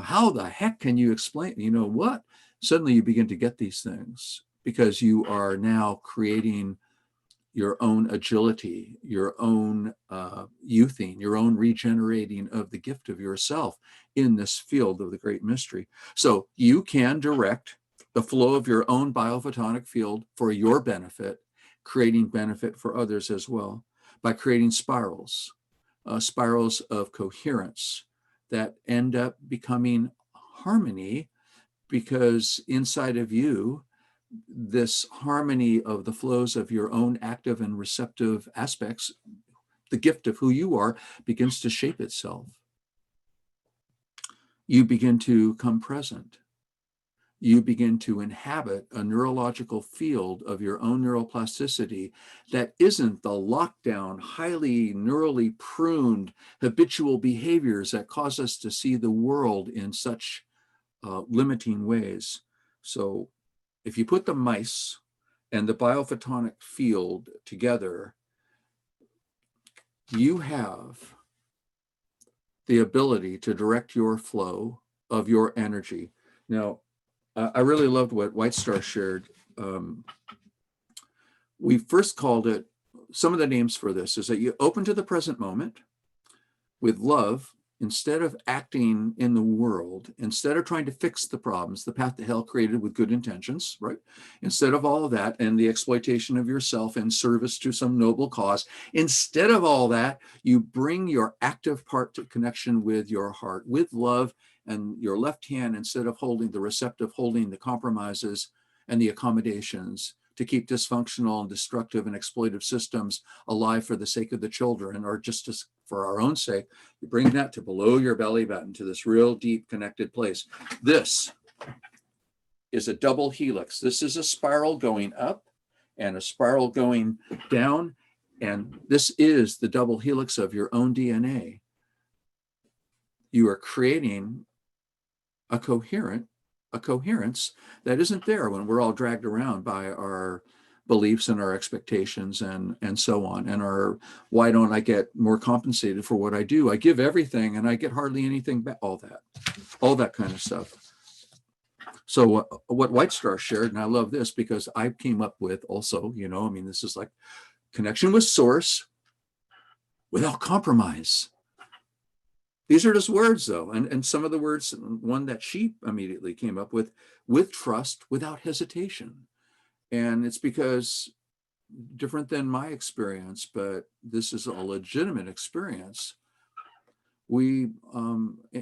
how the heck can you explain, what? Suddenly you begin to get these things because you are now creating your own agility, your own youthing, your own regenerating of the gift of yourself in this field of the great mystery. So you can direct the flow of your own biophotonic field for your benefit, creating benefit for others as well, by creating spirals of coherence that end up becoming harmony, because inside of you, this harmony of the flows of your own active and receptive aspects, the gift of who you are, begins to shape itself. You begin to come present. You begin to inhabit a neurological field of your own neuroplasticity that isn't the lockdown, highly neurally pruned habitual behaviors that cause us to see the world in such limiting ways. So if you put the mice and the biophotonic field together, you have the ability to direct your flow of your energy. Now, I really loved what White Star shared. We first called it, some of the names for this is that you open to the present moment with love. Instead of acting in the world, instead of trying to fix the problems, the path to hell created with good intentions, right? Instead of all of that and the exploitation of yourself in service to some noble cause, instead of all that, you bring your active part to connection with your heart, with love, and your left hand, instead of holding the receptive, holding the compromises and the accommodations to keep dysfunctional and destructive and exploitive systems alive for the sake of the children, or just for our own sake. You bring that to below your belly button, to this real deep connected place. This is a double helix. This is a spiral going up and a spiral going down. And this is the double helix of your own DNA. You are creating a coherence that isn't there when we're all dragged around by our beliefs and our expectations and so on. And our, why don't I get more compensated for what I do? I give everything and I get hardly anything back, all that kind of stuff. So what White Star shared, and I love this because I came up with also, this is like connection with source without compromise. These are just words, though, and some of the words, one that she immediately came up with trust without hesitation. And it's because, different than my experience, but this is a legitimate experience, we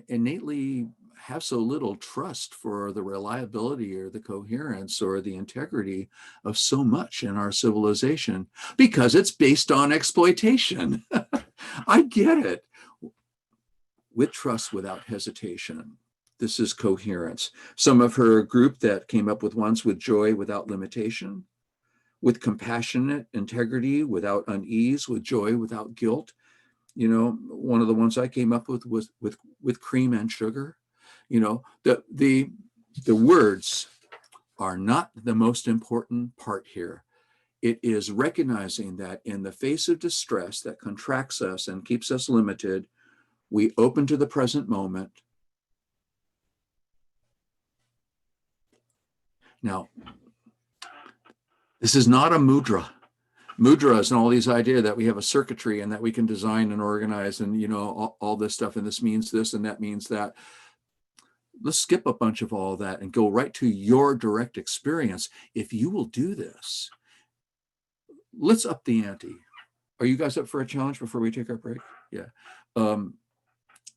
innately have so little trust for the reliability or the coherence or the integrity of so much in our civilization because it's based on exploitation. I get it. With trust without hesitation. This is coherence. Some of her group that came up with ones with joy without limitation, with compassionate integrity without unease, with joy without guilt. One of the ones I came up with was with cream and sugar. The words are not the most important part here. It is recognizing that in the face of distress that contracts us and keeps us limited, we open to the present moment. Now, this is not a mudra. Mudras and all these ideas that we have a circuitry and that we can design and organize and, all this stuff, and this means this and that means that. Let's skip a bunch of all that and go right to your direct experience. If you will do this, let's up the ante. Are you guys up for a challenge before we take our break? Yeah.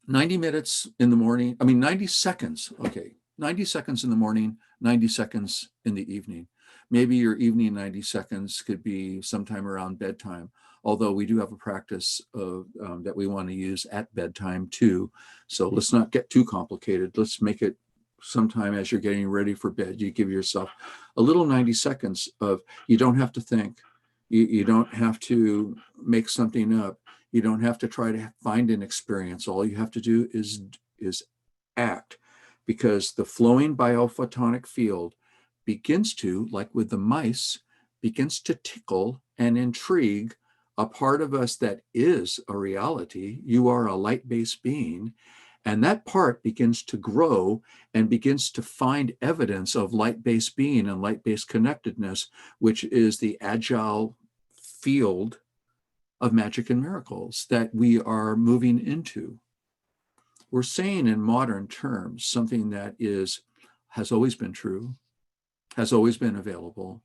90 minutes in the morning, 90 seconds. Okay. 90 seconds in the morning, 90 seconds in the evening. Maybe your evening 90 seconds could be sometime around bedtime, although we do have a practice of, that we want to use at bedtime too. So let's not get too complicated. Let's make it sometime as you're getting ready for bed. You give yourself a little 90 seconds of, you don't have to think. You don't have to make something up. You don't have to try to find an experience. All you have to do is act, because the flowing biophotonic field begins to, like with the mice, begins to tickle and intrigue a part of us that is a reality. You are a light-based being, and that part begins to grow and begins to find evidence of light-based being and light-based connectedness, which is the agile field of magic and miracles that we are moving into. We're saying in modern terms something that has always been true, has always been available.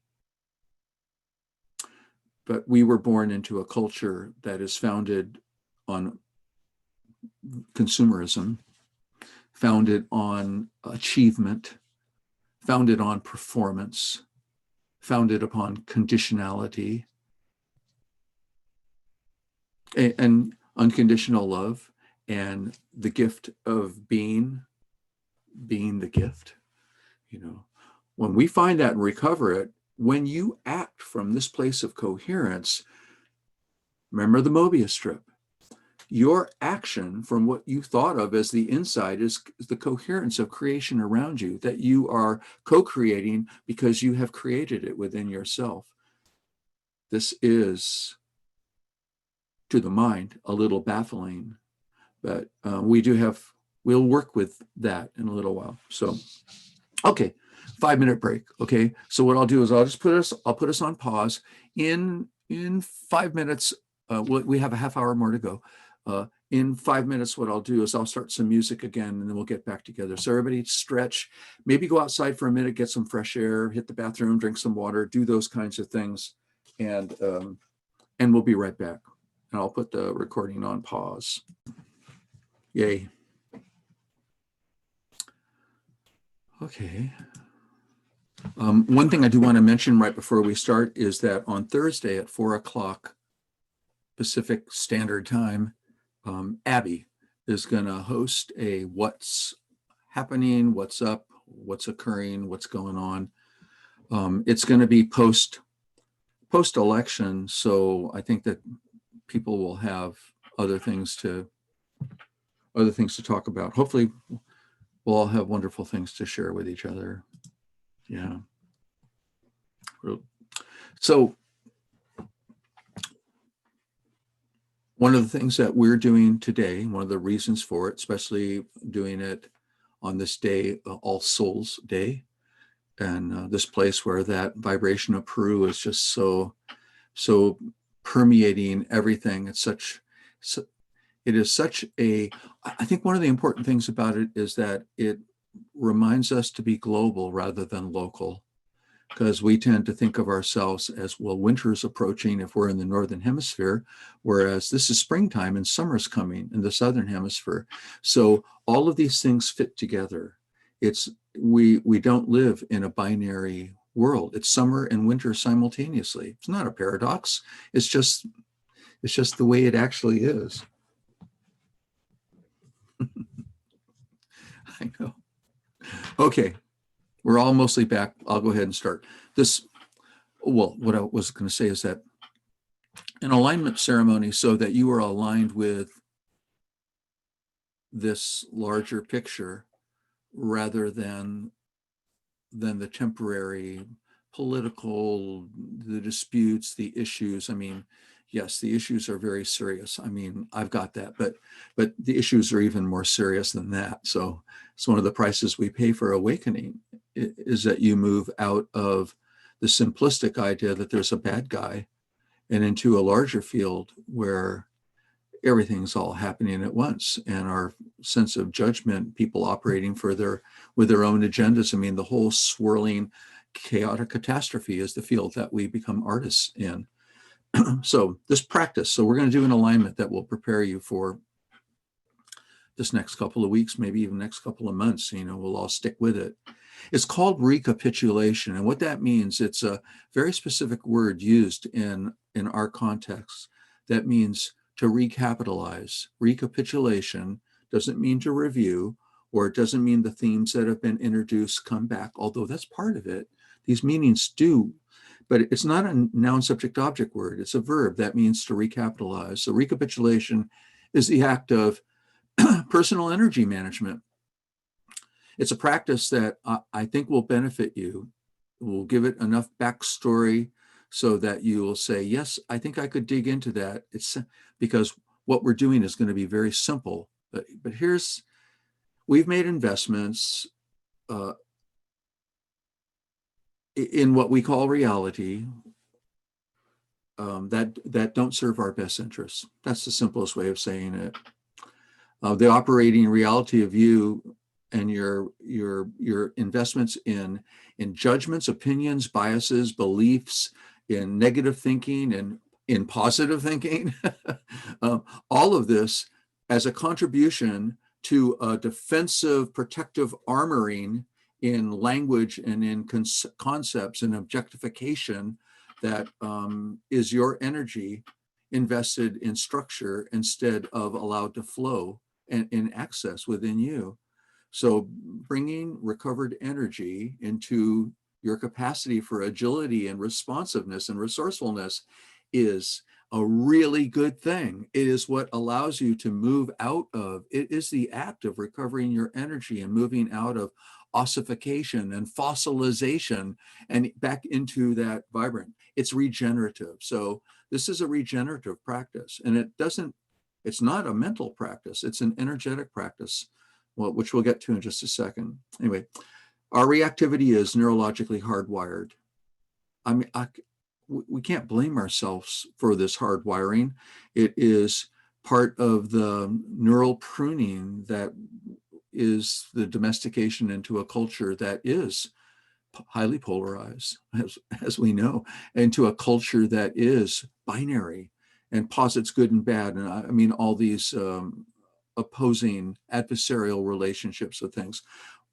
But we were born into a culture that is founded on consumerism, founded on achievement, founded on performance, founded upon conditionality and unconditional love, and the gift of being the gift. When we find that and recover it, when you act from this place of coherence, remember the Mobius strip. Your action from what you thought of as the inside is the coherence of creation around you that you are co-creating because you have created it within yourself. This is, to the mind, a little baffling, but we'll work with that in a little while. So, okay, 5-minute break. Okay, so what I'll do is I'll put us on pause. In 5 minutes, we have a half hour more to go. In 5 minutes, what I'll do is I'll start some music again, and then we'll get back together. So everybody stretch, maybe go outside for a minute, get some fresh air, hit the bathroom, drink some water, do those kinds of things, and we'll be right back. And I'll put the recording on pause. Yay. Okay. One thing I do want to mention right before we start is that on Thursday at 4 o'clock Pacific Standard Time, Abby is going to host a what's happening, what's up, what's occurring, what's going on. It's going to be post-election, so I think that people will have other things to talk about. Hopefully, we'll all have wonderful things to share with each other. Yeah. So one of the things that we're doing today, one of the reasons for it, especially doing it on this day, All Souls Day, and this place where that vibration of Peru is just so permeating everything. It is such a, I think one of the important things about it is that it reminds us to be global rather than local, because we tend to think of ourselves as, well, winter's approaching if we're in the Northern Hemisphere, whereas this is springtime and summer's coming in the Southern Hemisphere. So all of these things fit together. We don't live in a binary world. It's summer and winter simultaneously. It's not a paradox. It's just the way it actually is. I know. Okay. We're all mostly back. I'll go ahead and start this. Well, what I was going to say is that an alignment ceremony, so that you are aligned with this larger picture rather than the temporary political, the disputes, the issues. I mean, yes, the issues are very serious. I mean, I've got that, but the issues are even more serious than that. So it's one of the prices we pay for awakening, is that you move out of the simplistic idea that there's a bad guy and into a larger field where everything's all happening at once, and our sense of judgment, people operating with their own agendas. I mean, the whole swirling, chaotic catastrophe is the field that we become artists in. So this practice, so we're going to do an alignment that will prepare you for this next couple of weeks, maybe even next couple of months. We'll all stick with it. It's called recapitulation. And what that means, it's a very specific word used in our context that means to recapitalize. Recapitulation doesn't mean to review, or it doesn't mean the themes that have been introduced come back, although that's part of it. These meanings do, but it's not a noun, subject, object word. It's a verb that means to recapitalize. So recapitulation is the act of personal energy management. It's a practice that I think will benefit you. We'll give it enough backstory so that you will say, yes, I think I could dig into that. It's because what we're doing is going to be very simple. But we've made investments in what we call reality that don't serve our best interests. That's the simplest way of saying it. The operating reality of you and your investments in judgments, opinions, biases, beliefs, in negative thinking and in positive thinking, all of this as a contribution to a defensive, protective armoring in language and in concepts and objectification that is your energy invested in structure instead of allowed to flow and in access within you. So bringing recovered energy into your capacity for agility and responsiveness and resourcefulness is a really good thing. It is what allows you to move out of, it is the act of recovering your energy and moving out of ossification and fossilization and back into that vibrant. It's regenerative. So this is a regenerative practice, and it's not a mental practice, it's an energetic practice, well, which we'll get to in just a second. Anyway, our reactivity is neurologically hardwired. I mean, we can't blame ourselves for this hardwiring. It is part of the neural pruning that is the domestication into a culture that is highly polarized, as we know, into a culture that is binary and posits good and bad. And I mean, all these opposing adversarial relationships with things.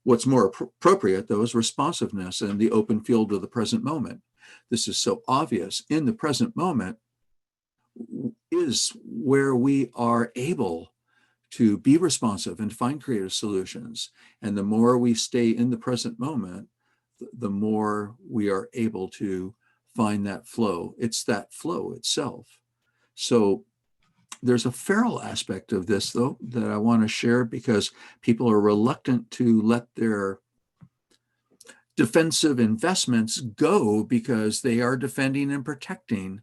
What's more appropriate, though, is responsiveness and the open field of the present moment. This is so obvious. In the present moment is where we are able to be responsive and find creative solutions. And the more we stay in the present moment, the more we are able to find that flow. It's that flow itself. So there's a feral aspect of this, though, that I want to share because people are reluctant to let their defensive investments go because they are defending and protecting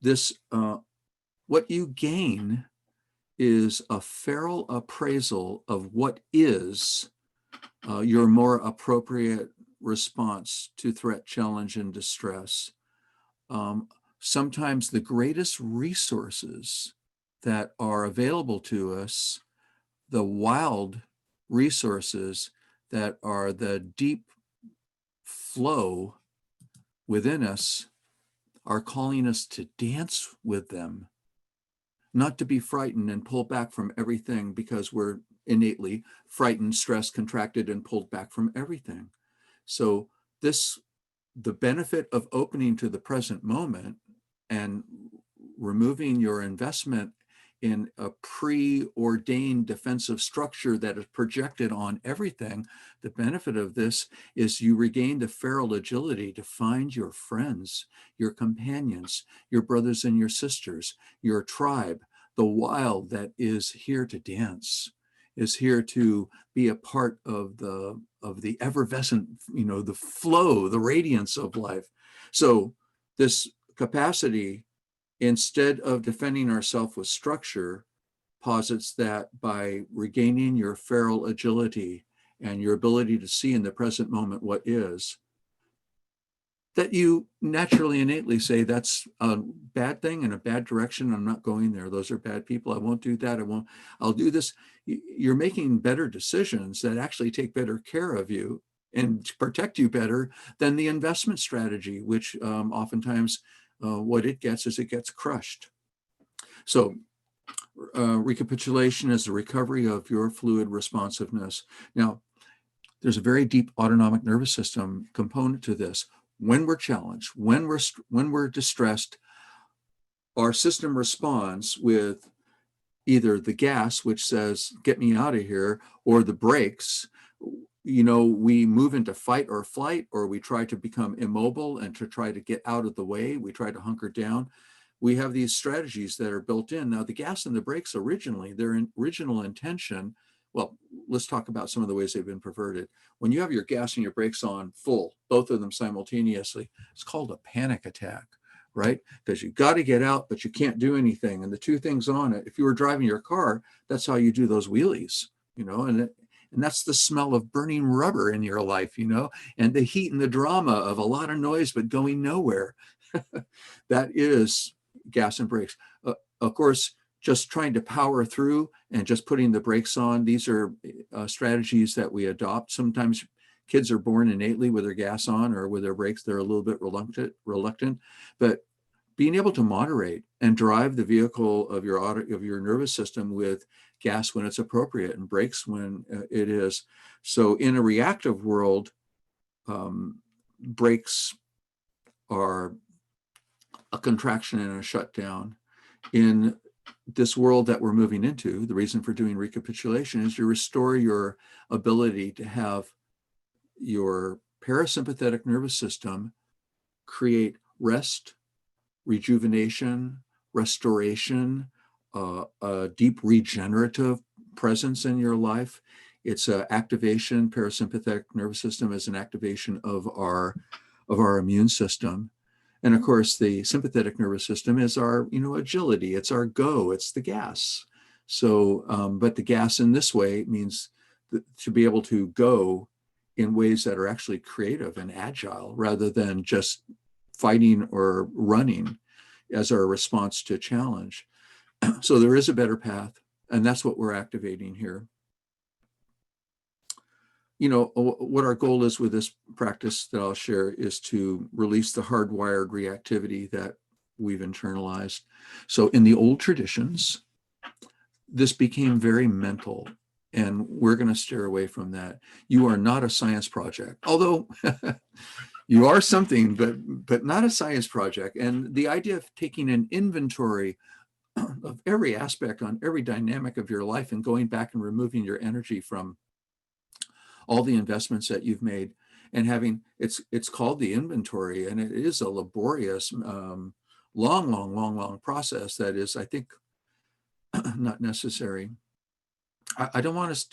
this. What you gain is a feral appraisal of what is your more appropriate response to threat, challenge, and distress. Sometimes the greatest resources that are available to us, the wild resources that are the deep flow within us, are calling us to dance with them, not to be frightened and pull back from everything because we're innately frightened, stressed, contracted, and pulled back from everything. So the benefit of opening to the present moment and removing your investment in a preordained defensive structure that is projected on everything, the benefit of this is you regain the feral agility to find your friends, your companions, your brothers and your sisters, your tribe, the wild that is here to dance, is here to be a part of the effervescent, the flow, the radiance of life. So this capacity, instead of defending ourselves with structure, posits that by regaining your feral agility and your ability to see in the present moment what is, that you naturally, innately say, that's a bad thing in a bad direction. I'm not going there. Those are bad people. I won't do that. I'll do this. You're making better decisions that actually take better care of you and protect you better than the investment strategy, which oftentimes what it gets is it gets crushed. So recapitulation is the recovery of your fluid responsiveness. Now, there's a very deep autonomic nervous system component to this. When we're challenged, when we're distressed, our system responds with either the gas, which says, get me out of here, or the brakes. We move into fight or flight, or we try to become immobile and to try to get out of the way. We try to hunker down. We have these strategies that are built in. Now, the gas and the brakes originally, their original intention, well, let's talk about some of the ways they've been perverted. When you have your gas and your brakes on full, both of them simultaneously, it's called a panic attack, right? Because you got to get out, but you can't do anything. And the two things on it, if you were driving your car, that's how you do those wheelies, and that's the smell of burning rubber in your life, and the heat and the drama of a lot of noise, but going nowhere. That is gas and brakes. Of course, just trying to power through and just putting the brakes on. These are strategies that we adopt. Sometimes kids are born innately with their gas on or with their brakes. They're a little bit reluctant, but being able to moderate and drive the vehicle of your nervous system with gas when it's appropriate and brakes when it is. So in a reactive world, brakes are a contraction and a shutdown. In this world that we're moving into, the reason for doing recapitulation is to restore your ability to have your parasympathetic nervous system create rest, rejuvenation, restoration, a deep regenerative presence in your life. It's an activation. Parasympathetic nervous system is an activation of our immune system. And of course, the sympathetic nervous system is our, agility. It's our go. It's the gas. So, but the gas in this way means to be able to go in ways that are actually creative and agile rather than just fighting or running as our response to challenge. So there is a better path, and that's what we're activating here. What our goal is with this practice that I'll share is to release the hardwired reactivity that we've internalized. So in the old traditions, this became very mental, and we're going to steer away from that. You are not a science project, although you are something, but not a science project. And the idea of taking an inventory of every aspect on every dynamic of your life and going back and removing your energy from all the investments that you've made and having, it's called the inventory, and it is a laborious, long process that is, I think, not necessary. I don't want us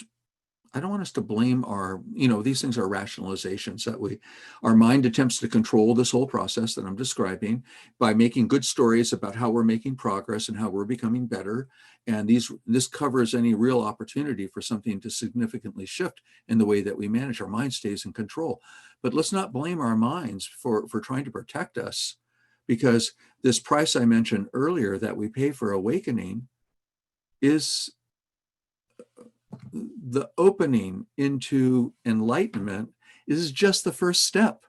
to blame our, these things are rationalizations that our mind attempts to control this whole process that I'm describing by making good stories about how we're making progress and how we're becoming better. And this covers any real opportunity for something to significantly shift in the way that we manage. Our mind stays in control. But let's not blame our minds for trying to protect us, because this price I mentioned earlier that we pay for awakening is the opening into enlightenment is just the first step.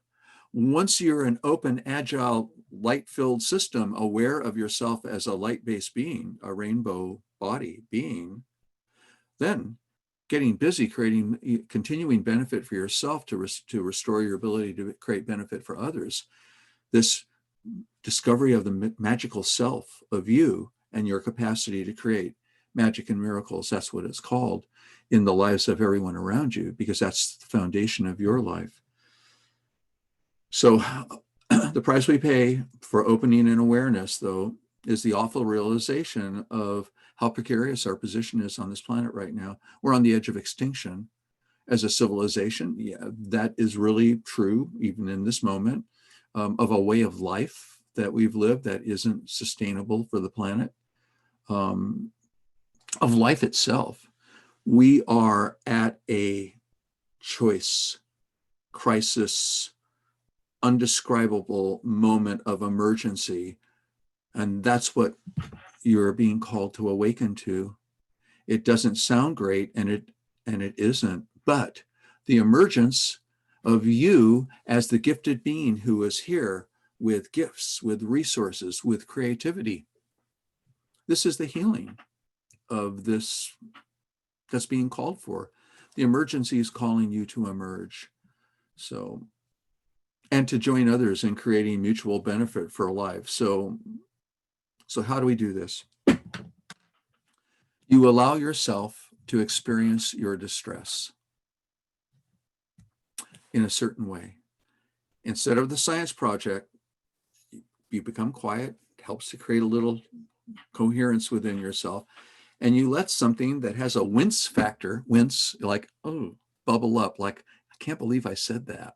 Once you're an open, agile, light-filled system, aware of yourself as a light-based being, a rainbow body being, then getting busy creating continuing benefit for yourself to restore your ability to create benefit for others. This discovery of the magical self of you and your capacity to create magic and miracles, that's what it's called, in the lives of everyone around you, because that's the foundation of your life. So the price we pay for opening and awareness, though, is the awful realization of how precarious our position is on this planet right now. We're on the edge of extinction as a civilization. Yeah, that is really true, even in this moment, of a way of life that we've lived that isn't sustainable for the planet, of life itself. We are at a choice, crisis, undescribable moment of emergency. And that's what you're being called to awaken to. It doesn't sound great, and it isn't, but the emergence of you as the gifted being who is here with gifts, with resources, with creativity. This is the healing of this that's being called for. The emergency is calling you to emerge. So, and to join others in creating mutual benefit for life. So how do we do this? You allow yourself to experience your distress in a certain way. Instead of the science project, you become quiet. It helps to create a little coherence within yourself. And you let something that has a wince factor, like, oh, bubble up, like, I can't believe I said that.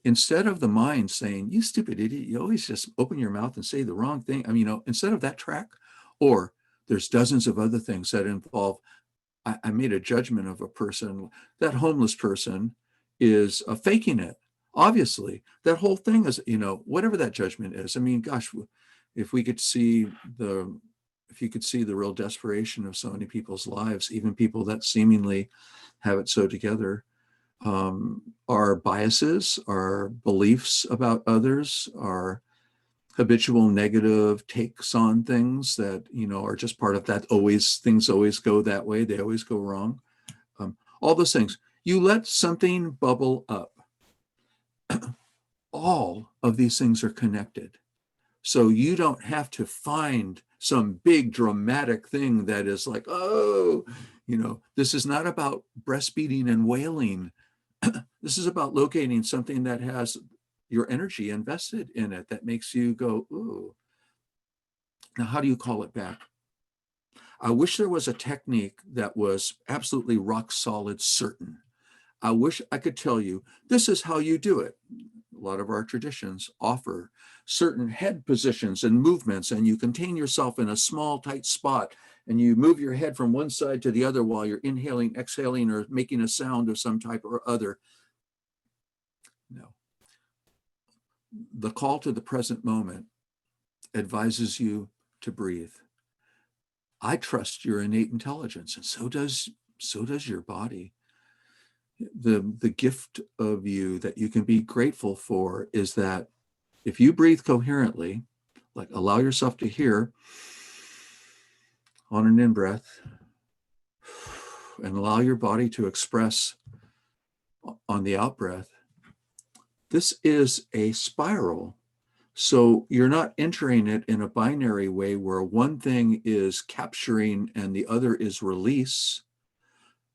Instead of the mind saying, you stupid idiot, you always just open your mouth and say the wrong thing. Instead of that track, or there's dozens of other things that involve, I made a judgment of a person. That homeless person is faking it. Obviously, that whole thing is, whatever that judgment is. Gosh, if you could see the real desperation of so many people's lives, even people that seemingly have it so together, our biases, our beliefs about others, habitual negative takes on things that, you know, are just part of that. Always, things always go that way. They always go wrong. All those things. You let something bubble up. All of these things are connected. So you don't have to find some big dramatic thing that is like, oh, you know, this is not about breastfeeding and wailing. This is about locating something that has your energy invested in it that makes you go, ooh. Now, how do you call it back? I wish there was a technique that was absolutely rock solid, certain. I wish I could tell you, this is how you do it. A lot of our traditions offer certain head positions and movements, and you contain yourself in a small, tight spot, and you move your head from one side to the other while you're inhaling, exhaling, or making a sound of some type or other. No. The call to the present moment advises you to breathe. I trust your innate intelligence, and so does your body. The gift of you that you can be grateful for is that if you breathe coherently, like allow yourself to hear on an in-breath and allow your body to express on the out-breath, this is a spiral. So you're not entering it in a binary way where one thing is capturing and the other is release.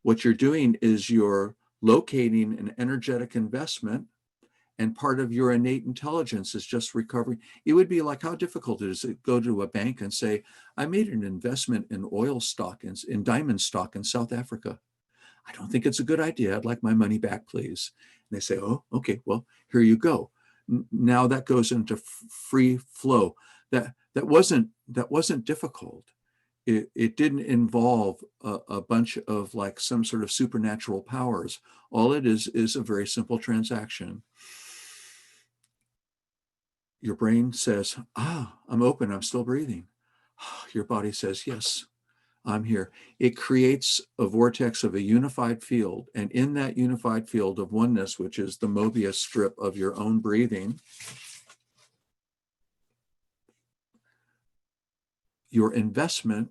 What you're doing is you're locating an energetic investment, and part of your innate intelligence is just recovering. It would be like, how difficult it is to go to a bank and say, I made an investment in oil stock, in diamond stock in South Africa. I don't think it's a good idea. I'd like my money back, please. And they say, oh, okay, well, here you go. Now that goes into free flow. That wasn't difficult. It didn't involve a bunch of like some sort of supernatural powers. All it is a very simple transaction. Your brain says, I'm open, I'm still breathing. Your body says, yes, I'm here. It creates a vortex of a unified field. And in that unified field of oneness, which is the Mobius strip of your own breathing, your investment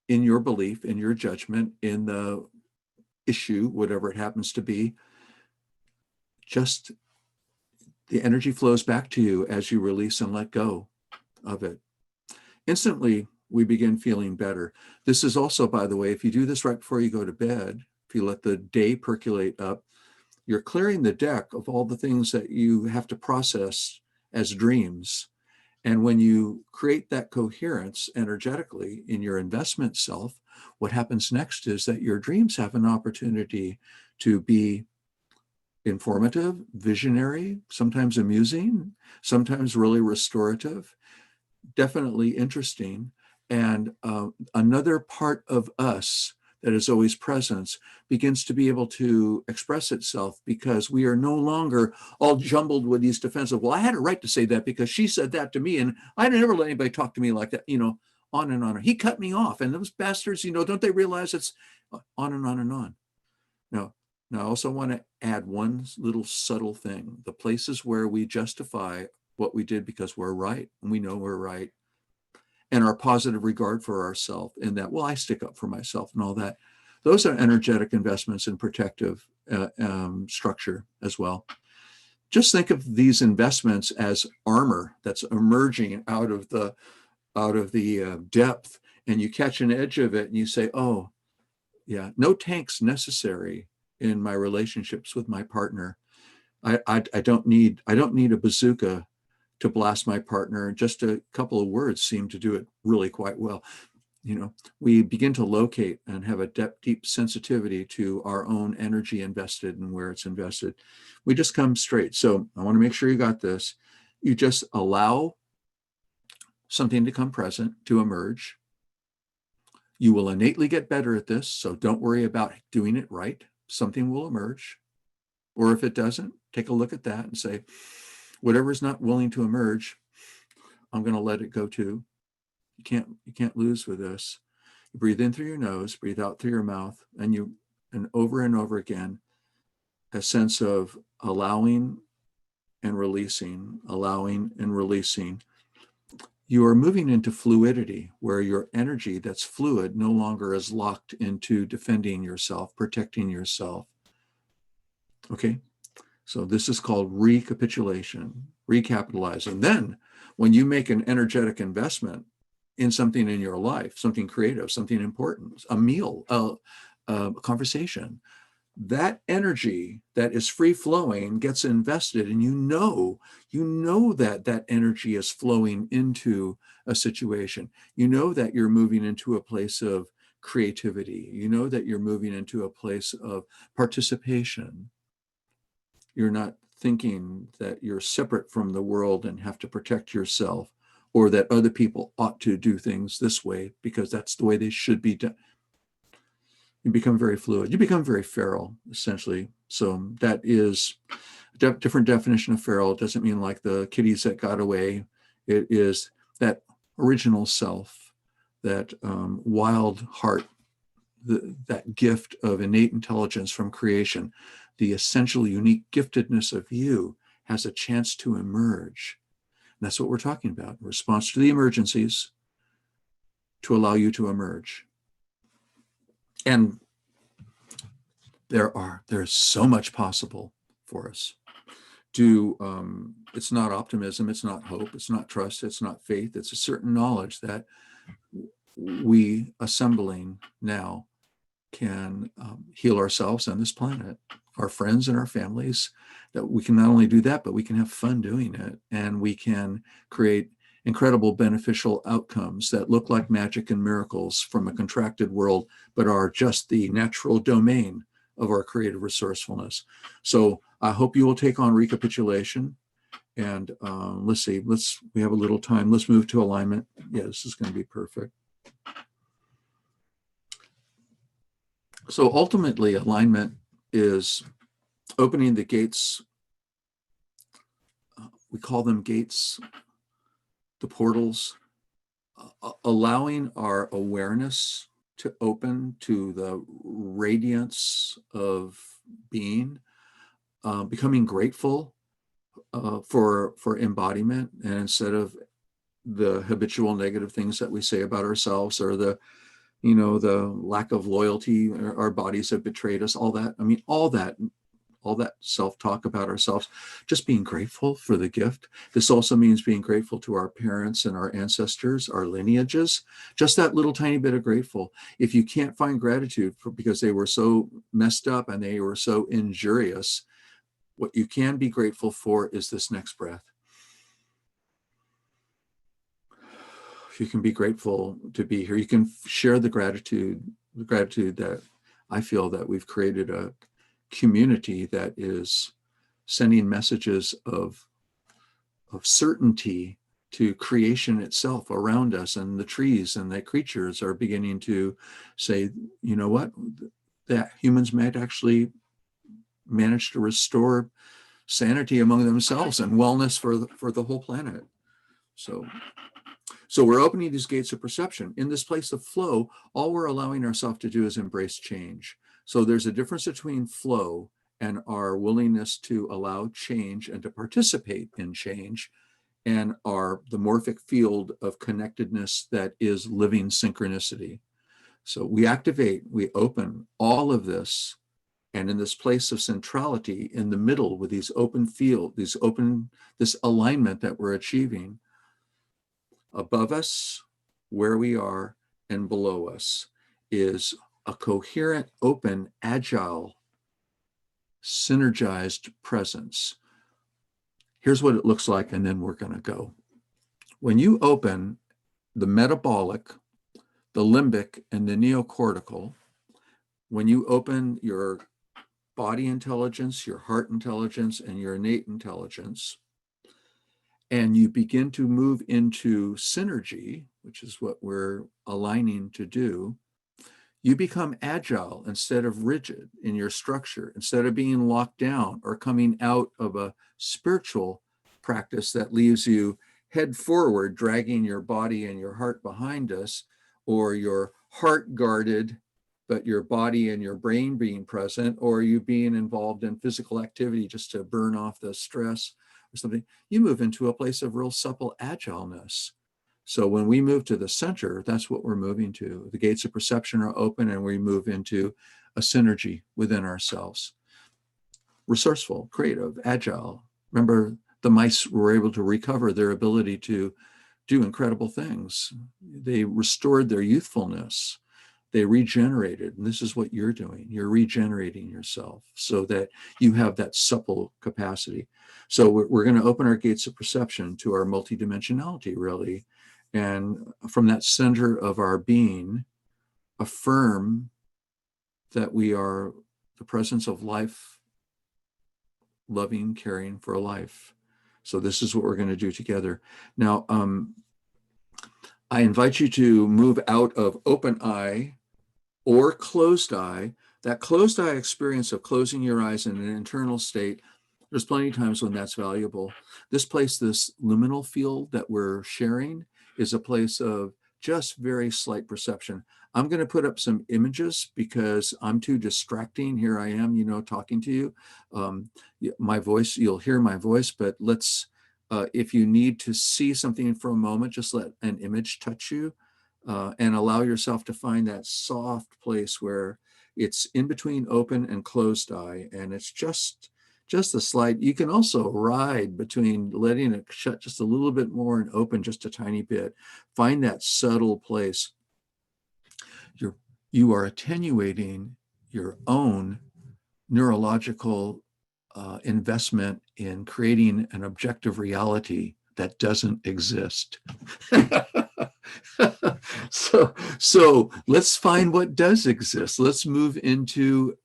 in your belief, in your judgment, in the issue, whatever it happens to be, just the energy flows back to you as you release and let go of it. Instantly, we begin feeling better. This is also, by the way, if you do this right before you go to bed, if you let the day percolate up, you're clearing the deck of all the things that you have to process as dreams. And when you create that coherence energetically in your investment self, what happens next is that your dreams have an opportunity to be informative, visionary, sometimes amusing, sometimes really restorative, definitely interesting. And another part of us that is always present begins to be able to express itself, because we are no longer all jumbled with these defensive, well, I had a right to say that because she said that to me, and I never let anybody talk to me like that, you know, on and on. He cut me off, and those bastards, you know, don't they realize it's on and on and on. Now, I also want to add one little subtle thing. The places where we justify what we did because we're right, and we know we're right, and our positive regard for ourselves, in that, well, I stick up for myself and all that. Those are energetic investments in protective structure as well. Just think of these investments as armor that's emerging out of the depth, and you catch an edge of it and you say, oh, yeah, no tanks necessary in my relationships with my partner. I don't need a bazooka to blast my partner. Just a couple of words seem to do it really quite well. You know, we begin to locate and have a deep sensitivity to our own energy invested and where it's invested. We just come straight. So I want to make sure you got this. You just allow something to come present, to emerge. You will innately get better at this, so don't worry about doing it right. Something will emerge. Or if it doesn't, take a look at that and say, whatever is not willing to emerge, I'm going to let it go too. You can't lose with this. You breathe in through your nose, breathe out through your mouth, and over again, a sense of allowing and releasing, allowing and releasing. you are moving into fluidity, where your energy that's fluid no longer is locked into defending yourself, protecting yourself. Okay, so this is called recapitulation, recapitalizing. Then when you make an energetic investment in something in your life, something creative, something important, a meal, a conversation, that energy that is free flowing gets invested, and you know that that energy is flowing into a situation. You know that you're moving into a place of creativity. You know that you're moving into a place of participation. You're not thinking that you're separate from the world and have to protect yourself, or that other people ought to do things this way because that's the way they should be done. You become very fluid. You become very feral, essentially. So that is a different definition of feral. It doesn't mean like the kitties that got away. It is that original self, that wild heart, that gift of innate intelligence from creation, the essential unique giftedness of you has a chance to emerge. And that's what we're talking about. In response to the emergencies, to allow you to emerge. And there's so much possible for us. It's not optimism, it's not hope, it's not trust, it's not faith, it's a certain knowledge that we assembling now can heal ourselves on this planet, our friends and our families, that we can not only do that, but we can have fun doing it, and we can create incredible beneficial outcomes that look like magic and miracles from a contracted world, but are just the natural domain of our creative resourcefulness. So I hope you will take on recapitulation. And let's see, we have a little time. Let's move to alignment. Yeah, this is going to be perfect. So ultimately, alignment is opening the gates. We call them gates, the portals, allowing our awareness to open to the radiance of being, becoming grateful for embodiment, and instead of the habitual negative things that we say about ourselves, or the lack of loyalty, our bodies have betrayed us, all that. I mean, all that self-talk about ourselves, just being grateful for the gift. This also means being grateful to our parents and our ancestors, our lineages, just that little tiny bit of grateful. If you can't find gratitude because they were so messed up and they were so injurious, what you can be grateful for is this next breath. You can be grateful to be here. You can share the gratitude that I feel that we've created a community that is sending messages of certainty to creation itself around us, and the trees and the creatures are beginning to say, you know what, that humans might actually manage to restore sanity among themselves and wellness for the whole planet. So we're opening these gates of perception. In this place of flow, all we're allowing ourselves to do is embrace change. So there's a difference between flow and our willingness to allow change and to participate in change, and the morphic field of connectedness that is living synchronicity. So we activate, we open all of this, and in this place of centrality in the middle with these open field, this alignment that we're achieving, above us, where we are, and below us is a coherent, open, agile, synergized presence. Here's what it looks like, and then we're going to go. When you open the metabolic, the limbic, and the neocortical, when you open your body intelligence, your heart intelligence, and your innate intelligence, and you begin to move into synergy, which is what we're aligning to do, you become agile instead of rigid in your structure, instead of being locked down or coming out of a spiritual practice that leaves you head forward, dragging your body and your heart behind us, or your heart guarded, but your body and your brain being present, or you being involved in physical activity just to burn off the stress or something. You move into a place of real supple agileness. So when we move to the center, that's what we're moving to. The gates of perception are open and we move into a synergy within ourselves. Resourceful, creative, agile. Remember, the mice were able to recover their ability to do incredible things. They restored their youthfulness. They regenerated. And this is what you're doing. You're regenerating yourself so that you have that supple capacity. So we're going to open our gates of perception to our multidimensionality, really. And from that center of our being, affirm that we are the presence of life, loving, caring for a life. So this is what we're going to do together. Now, I invite you to move out of open eye or closed eye. That closed eye experience of closing your eyes in an internal state, there's plenty of times when that's valuable. This place, this liminal field that we're sharing, is a place of just very slight perception. I'm going to put up some images because I'm too distracting. Here I am, talking to you. My voice, you'll hear my voice, but let's, if you need to see something for a moment, just let an image touch you and allow yourself to find that soft place where it's in between open and closed eye. And it's just a slight. You can also ride between letting it shut just a little bit more and open just a tiny bit. Find that subtle place. You are attenuating your own neurological investment in creating an objective reality that doesn't exist. So let's find what does exist. Let's move into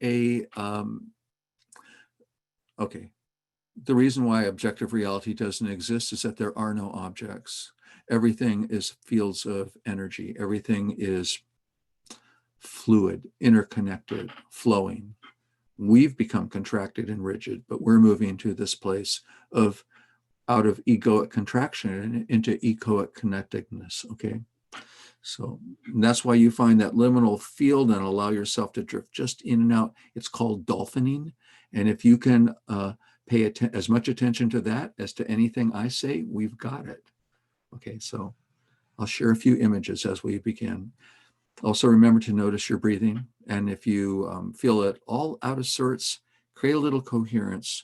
okay. The reason why objective reality doesn't exist is that there are no objects. Everything is fields of energy. Everything is fluid, interconnected, flowing. We've become contracted and rigid, but we're moving to this place of out of egoic contraction into echoic connectedness, okay? So that's why you find that liminal field and allow yourself to drift just in and out. It's called dolphining. And if you can pay as much attention to that as to anything I say, we've got it. Okay, so I'll share a few images as we begin. Also remember to notice your breathing. And if you feel it all out of sorts, create a little coherence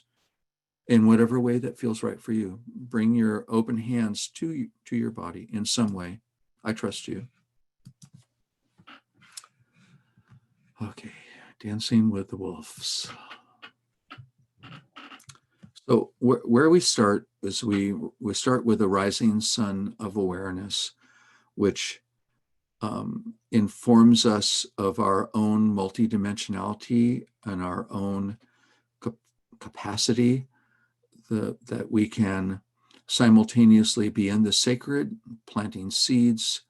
in whatever way that feels right for you. Bring your open hands to your body in some way. I trust you. Okay, dancing with the wolves. So where we start is we start with the rising sun of awareness, which informs us of our own multidimensionality and our own capacity that we can simultaneously be in the sacred, planting seeds,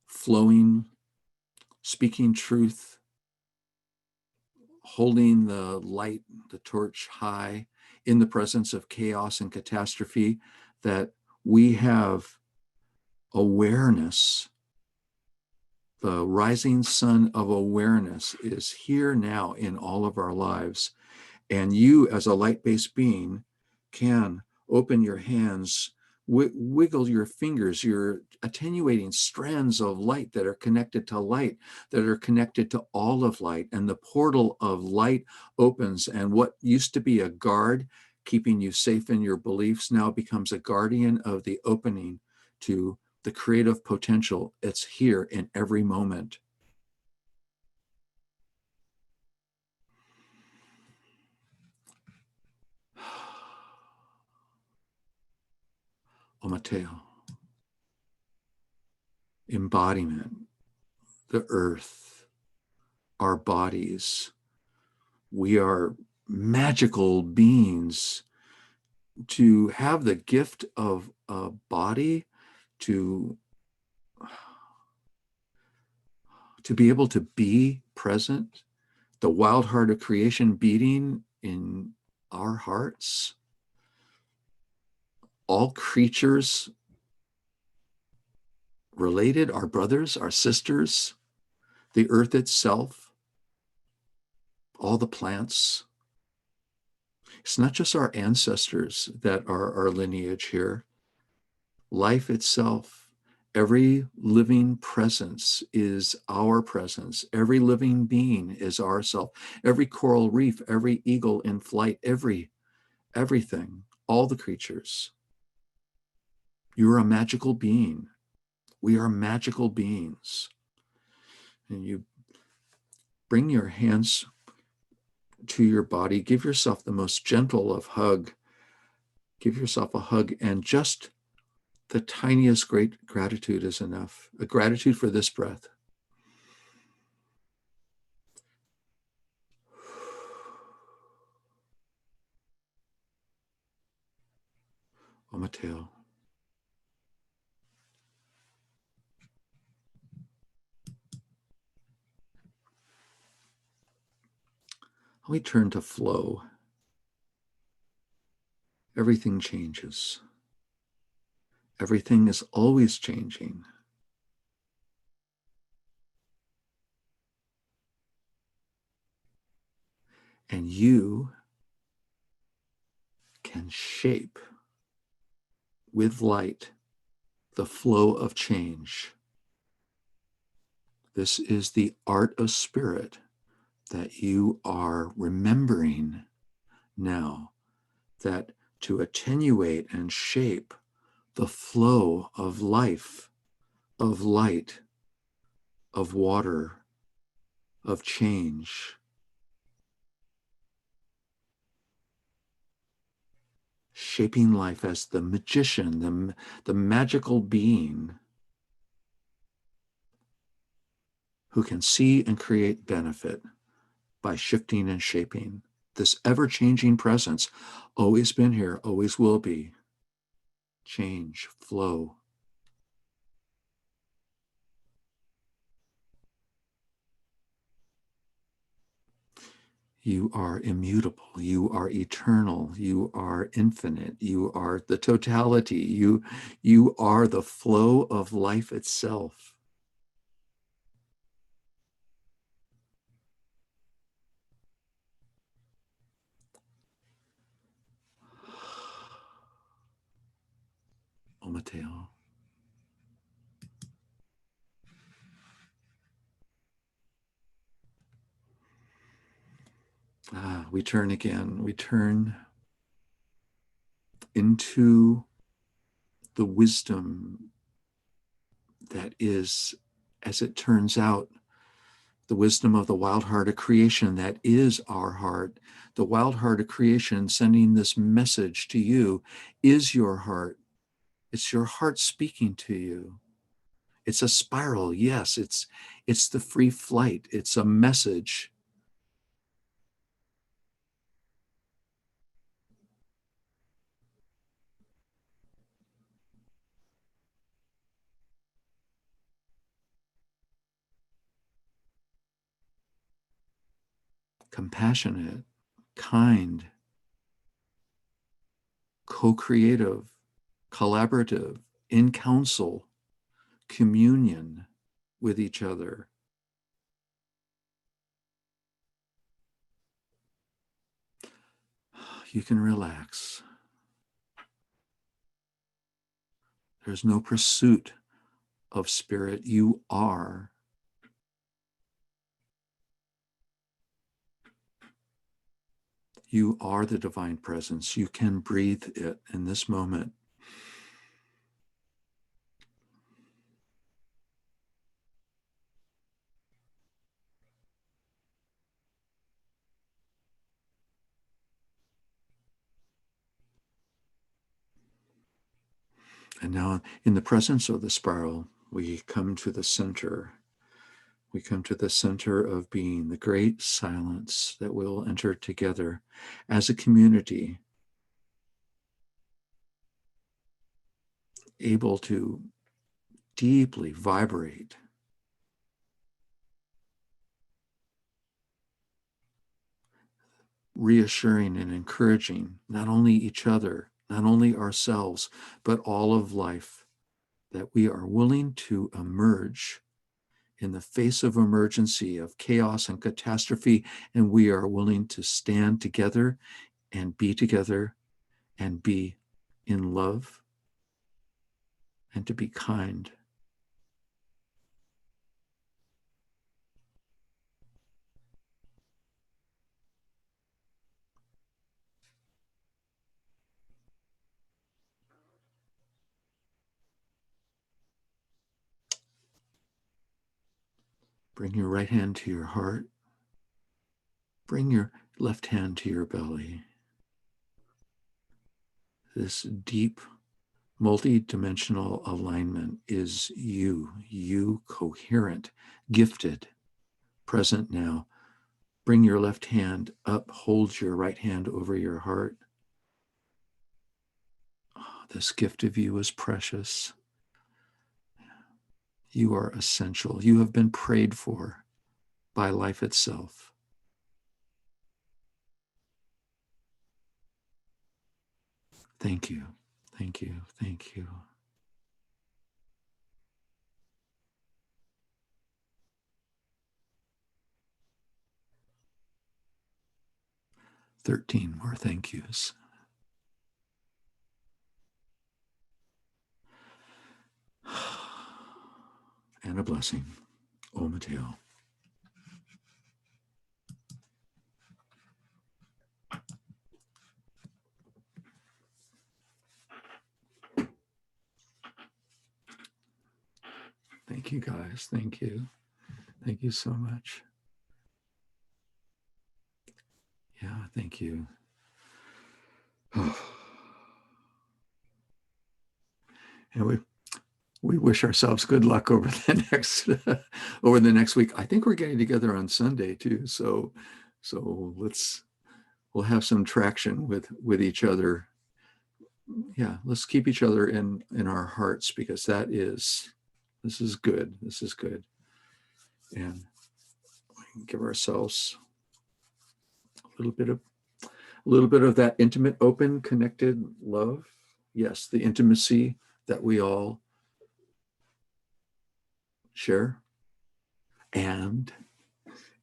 flowing, speaking truth, holding the light, the torch high in the presence of chaos and catastrophe, that we have awareness. The rising sun of awareness is here now in all of our lives. And you, as a light-based being, can open your hands, wiggle your fingers, you're attenuating strands of light that are connected to light, that are connected to all of light. And the portal of light opens, and what used to be a guard keeping you safe in your beliefs now becomes a guardian of the opening to the creative potential. It's here in every moment. Omateo, embodiment, the earth, our bodies. We are magical beings. To have the gift of a body, to be able to be present, the wild heart of creation beating in our hearts, all creatures related, our brothers, our sisters, the earth itself, all the plants. It's not just our ancestors that are our lineage here. Life itself, Every living presence is our presence. Every living being is ourself. Every coral reef, every eagle in flight, everything, all the creatures. You're a magical being. We are magical beings. And you bring your hands to your body. Give yourself the most gentle of hug. Give yourself a hug, and just the tiniest great gratitude is enough. A gratitude for this breath. Omateo. We turn to flow. Everything changes. Everything is always changing. And you can shape with light the flow of change. This is the art of spirit that you are remembering now, that to attenuate and shape the flow of life, of light, of water, of change. Shaping life as the magician, the magical being who can see and create benefit by shifting and shaping. This ever-changing presence, always been here, always will be. Change, flow. You are immutable. You are eternal. You are infinite. You are the totality. You are the flow of life itself. Oh, Mateo. We turn again. We turn into the wisdom that is, as it turns out, the wisdom of the wild heart of creation that is our heart. The wild heart of creation sending this message to you is your heart. It's your heart speaking to you. It's a spiral. Yes, it's the free flight. It's a message. Compassionate, kind, co-creative, collaborative, in counsel, communion with each other. You can relax. There's no pursuit of spirit. You are. You are the divine presence. You can breathe it in this moment. And now, in the presence of the spiral, we come to the center. We come to the center of being, the great silence that we'll enter together as a community, able to deeply vibrate, reassuring and encouraging not only each other, not only ourselves, but all of life, that we are willing to emerge in the face of emergency, of chaos and catastrophe, and we are willing to stand together and be together and be in love and to be kind Bring your right hand to your heart. Bring your left hand to your belly. This deep, multi-dimensional alignment is you coherent, gifted, present now. Bring your left hand up, hold your right hand over your heart. Oh, this gift of you is precious. You are essential. You have been prayed for by life itself. Thank you, thank you, thank you. Thirteen more thank yous. And a blessing. Om Mateo. Thank you, guys. Thank you. Thank you so much. Yeah, thank you. And we wish ourselves good luck over the next week. I think we're getting together on Sunday too. So we'll have some traction with each other. Yeah, let's keep each other in our hearts, because this is good. This is good. And we can give ourselves a little bit of that intimate, open, connected love. Yes, the intimacy that we all share, and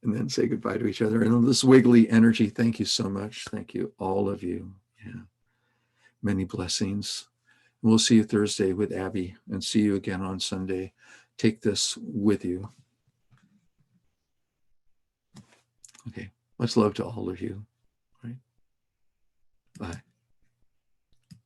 then say goodbye to each other. And this wiggly energy, thank you so much. Thank you, all of you. Yeah, many blessings. We'll see you Thursday with Abby, and see you again on Sunday. Take this with you. Okay, much love to all of you. Right? Bye.